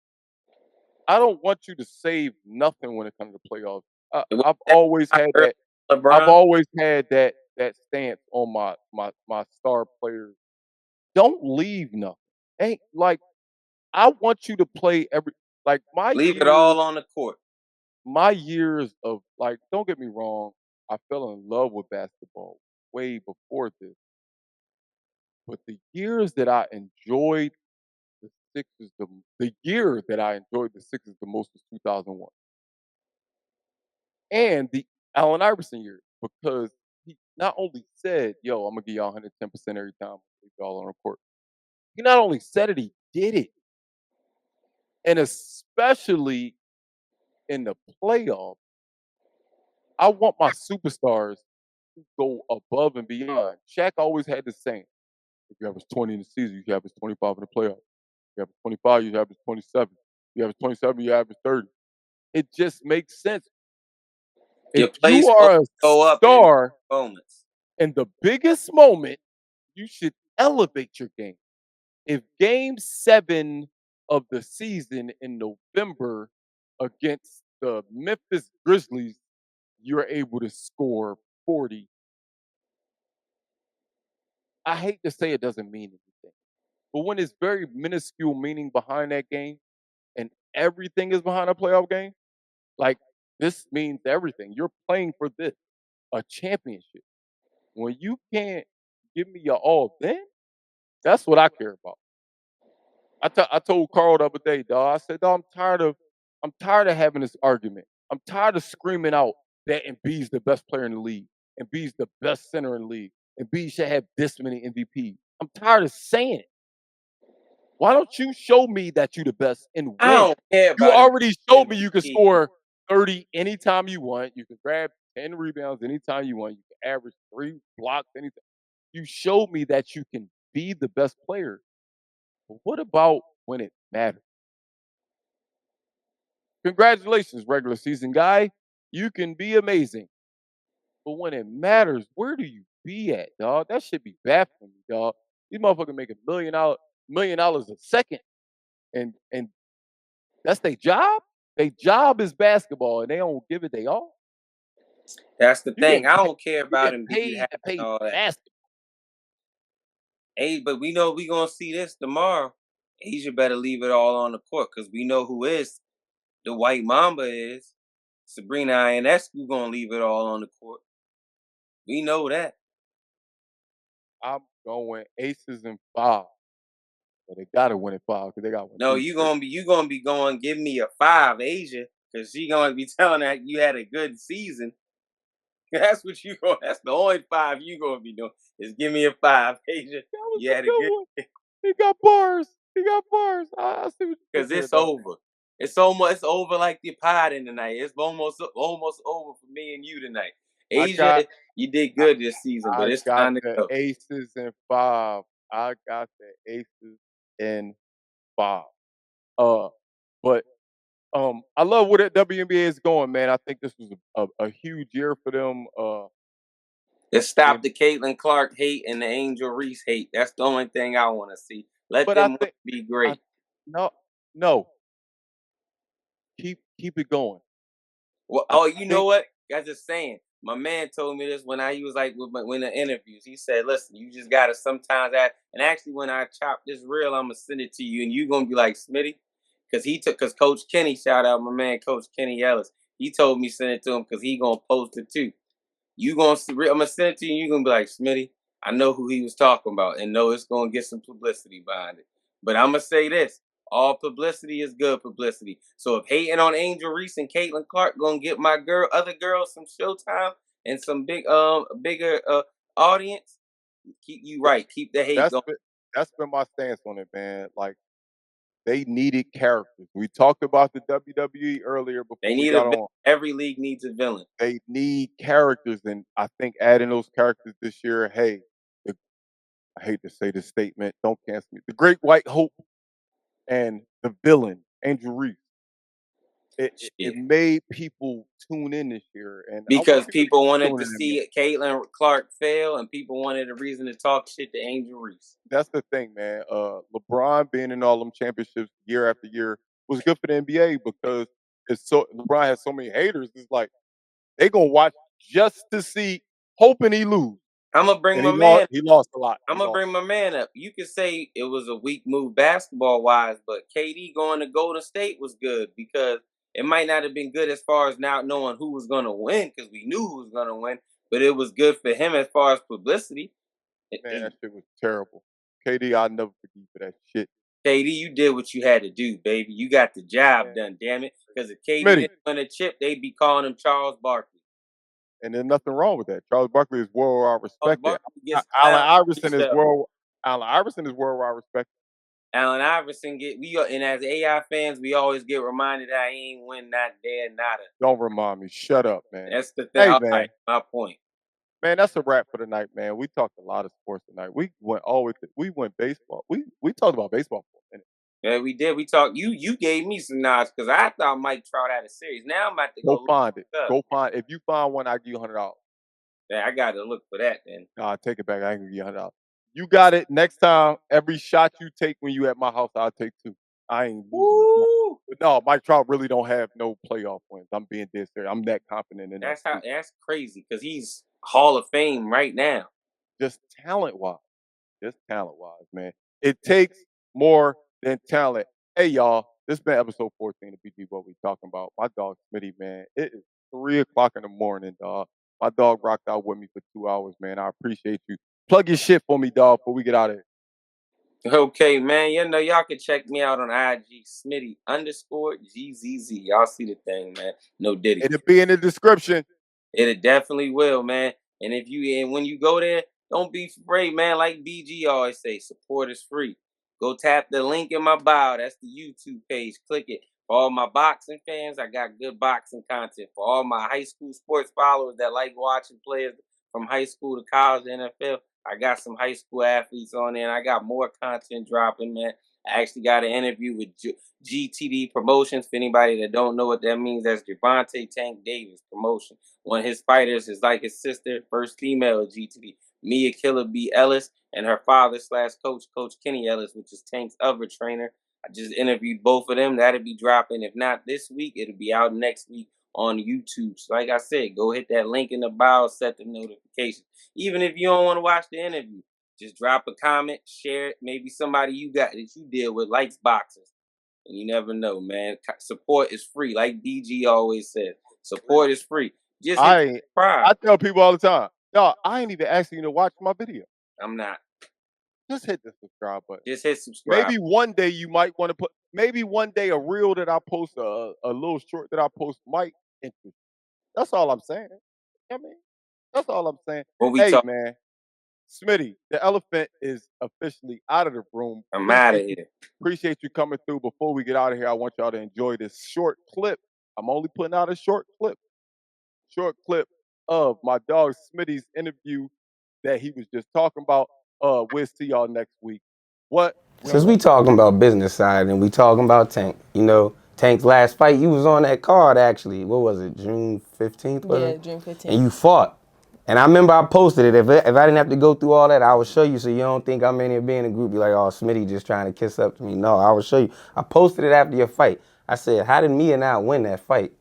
I don't want you to save nothing when it comes to playoffs. I've always had that. LeBron. I've always had that stance on my star players. Don't leave nothing. Ain't like I want you to play leave it all on the court. My years of don't get me wrong, I fell in love with basketball way before this. But the years that I enjoyed the Sixers, the year that I enjoyed the Sixers the most was 2001. And the Allen Iverson year, because he not only said, yo, I'm going to give y'all 110% every time y'all on the court. He not only said it, he did it. And especially in the playoffs, I want my superstars to go above and beyond. Shaq always had the same. If you average 20 in the season, you average 25 in the playoffs. If you average 25, you average 27. If you average 27, you average 30. It just makes sense. If you are a star in the biggest moment, you should elevate your game. If game 7 of the season in November against the Memphis Grizzlies, you're able to score 40. I hate to say it doesn't mean anything. But when it's very minuscule meaning behind that game and everything is behind a playoff game, this means everything. You're playing for this, a championship. When you can't give me your all then, that's what I care about. I told Carl the other day, dog, I said, dog, I'm tired of having this argument. I'm tired of screaming out that Embiid's the best player in the league. Embiid's the best center in the league. and B should have this many MVPs. I'm tired of saying it. Why don't you show me that you the best and I win? don't care You about already showed me you can MVP. score 30 anytime you want. You can grab 10 rebounds anytime you want. You can average 3 blocks anytime. You showed me that you can be the best player. But what about when it matters? Congratulations, regular season guy. You can be amazing. But when it matters, where do you be at, dog? That should be baffling me, dog. These motherfuckers make $1 million a second. And that's their job? Their job is basketball and they don't give it they all. That's the You thing. get I don't care you about get him paid having to play all that. basketball. Hey, but we know we gonna see this tomorrow. Asia better leave it all on the court because we know who is the white mamba is. Sabrina Ionescu gonna leave it all on the court. We know that. I'm going aces and 5. But they gotta win at 5 because they got 1, No, 2, you 3. gonna be going. Give me a 5, Asia, because she gonna be telling that you had a good season. That's what you going. That's the only 5 you gonna be doing. Is give me a 5, Asia. That was You a had a good good one. He got bars. He got bars. I see what you because did there, it's dog. over. It's almost over like the pod in tonight. It's almost over for me and you tonight. I Asia, got you did I, good this season, but I it's got time to the go. aces and 5. I got the aces and 5. Uh, but I love where the WNBA is going, man. I think this was a huge year for them. Let's stop And, the Caitlin Clark hate and the Angel Reese hate. That's the only thing I want to see. Let but I them think be I great. no, keep it going. Well, I oh, you know think what? I just saying. My man told me this when he was like when the interviews. He said, "Listen, you just gotta sometimes act." And actually, when I chop this reel, I'm gonna send it to you, and you gonna be like Smitty, because Coach Kenny, shout out my man Coach Kenny Ellis. He told me send it to him because he gonna post it too. You gonna I'm gonna send it to you. You gonna be like Smitty. I know who he was talking about, and know it's gonna get some publicity behind it. But I'm gonna say this: all publicity is good publicity. So if hating on Angel Reese and Caitlin Clark gonna get my other girls some showtime and some bigger audience, keep you right. Keep the hate that's going. been that's been my stance on it, man. Like they needed characters. We talked about the WWE earlier They before we need got on. every league needs a villain. They need characters, and I think adding those characters this year, hey, the, I hate to say this statement, don't cancel me. The Great White Hope and the villain, Angel Reese. It Shit. made people tune in this year, and I want Because people to people keep wanted to tuning in, man. see Caitlin Clark fail, and people wanted a reason to talk shit to Angel Reese. That's the thing, man. LeBron being in all them championships year after year was good for the NBA because it's so LeBron has so many haters. It's like they gonna watch just to see, hoping he lose, I'm gonna bring and my man. He lost a lot. I'm He gonna lost. bring my man up. You could say it was a weak move basketball wise, but KD going to Golden State was good because it might not have been good as far as now knowing who was gonna win because we knew who was gonna win, but it was good for him as far as publicity. Man, that shit was terrible. KD, I'll never forgive you for that shit. KD, you did what you had to do, baby. You got the job Man, done, damn it. Because if KD Smitty, didn't win a chip, they'd be calling him Charles Barkley. and there's nothing wrong with that. Charles Barkley is worldwide Charles respected. Barkley gets Allen clowned for Iverson is himself. worldwide respected. Allen Iverson and as AI fans, we always get reminded that he ain't win not there, nada. Don't remind me. Shut up, man. That's the thing. Hey, All man. right, my point. Man, that's a wrap for the night, man. We talked a lot of sports tonight. We went we went baseball. We talked about baseball for a minute. Yeah, we did. We talked. You gave me some nods because I thought Mike Trout had a series. Now I'm about to go Go look find it. it up. Go find. If you find one, I'll give you $100. Yeah, I got to look for that then. Nah, take it back. I ain't gonna give you $100. You got it. Next time, every shot you take when you at my house, I'll take 2. I ain't losing. Woo! But no, Mike Trout really don't have no playoff wins. I'm being dead serious. I'm that confident in that. That's crazy because he's Hall of Fame right now. Just talent wise. Just talent wise, man. It takes more than talent. Hey, y'all. This been episode 14 of BG What We Talking About. My dog Smitty, man. It is 3 o'clock in the morning, dog. My dog rocked out with me for 2 hours, man. I appreciate you. Plug your shit for me, dog, before we get out of here. Okay, man. You know, y'all can check me out on IG, Smitty_GZZ. Y'all see the thing, man. No Diddy. It'll be in the description. It definitely will, man. And when you go there, Don't be afraid, man. Like BG always say, support is free. Go tap the link in my bio. That's the YouTube page. Click it. For all my boxing fans, I got good boxing content. For all my high school sports followers that like watching players from high school to college, NFL, I got some high school athletes on there, and I got more content dropping, man. I actually got an interview with GTD Promotions. For anybody that don't know what that means, that's Javante Tank Davis Promotion. One of his fighters is like his sister, first female at GTD, Mia Killer B. Ellis, and her father / coach, Coach Kenny Ellis, which is Tank's other trainer. I just interviewed both of them. That'll be dropping. If not this week, it'll be out next week on YouTube. So like I said, go hit that link in the bio, set the notifications. Even if you don't want to watch the interview, just drop a comment, share it. Maybe somebody you got that you deal with likes boxers. And you never know, man. Support is free. Like DG always says, support is free. Just I tell people all the time, no, I ain't even asking you to watch my video. I'm not. Just hit the subscribe button. Just hit subscribe. Maybe one day you might want to put, maybe one day a reel that I post, a little short that I post might interest you. That's all I'm saying. I mean, that's all I'm saying. Hey, man, Smitty, the elephant is officially out of the room. I'm out of here. Appreciate you coming through. Before we get out of here, I want y'all to enjoy this short clip. I'm only putting out a short clip of my dog Smitty's interview that he was just talking about. We'll see y'all next week. Since we talking about business side and we talking about Tank, you know, Tank's last fight, you was on that card actually. What was it, June 15th? Yeah, June 15th. And you fought. And I remember I posted it. If I didn't have to go through all that, I would show you so you don't think I'm in here being a group. Be like, oh, Smitty just trying to kiss up to me. No, I would show you. I posted it after your fight. I said, how did Mia not win that fight?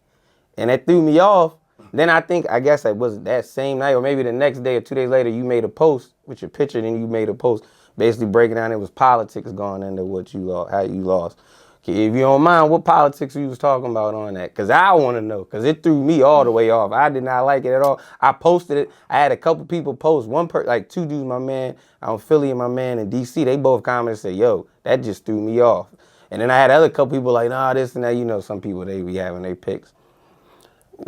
And that threw me off. Then I guess it was that same night or maybe the next day or 2 days later, you made a post with your picture. Then you made a post basically breaking down it was politics going into what you lost, how you lost. Okay, if you don't mind, what politics you was talking about on that? Because I want to know, because it threw me all the way off. I did not like it at all. I posted it. I had a couple people post. Like two dudes, my man out in Philly and my man in D.C., they both commented and said, yo, that just threw me off. And then I had other couple people like, nah, this and that. You know, some people, they be having their picks.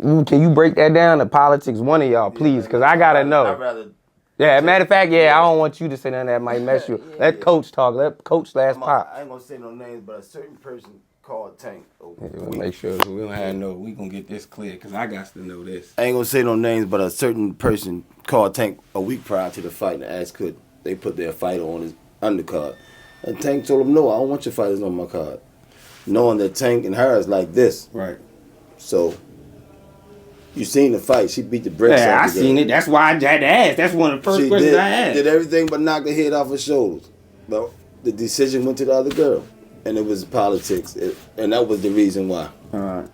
Can you break that down to politics, one of y'all, please? Because I got to know. I'd rather... Yeah, matter of fact, I don't want you to say nothing that might mess you. Let Coach talk. Let Coach Pop. I ain't going to say no names, but a certain person called Tank. We'll make sure we don't have no, we going to get this clear because I got to know this. I ain't going to say no names, but a certain person called Tank a week prior to the fight and asked could they put their fighter on his undercard. And Tank told him, no, I don't want your fighters on my card. Knowing that Tank and her is like this. Right. So... You seen the fight. She beat the brakes off. Yeah, I seen it. That's why I had to ask. That's one of the first questions I asked. Did everything but knock the head off her shoulders. But the decision went to the other girl. And it was politics. And that was the reason why. All right.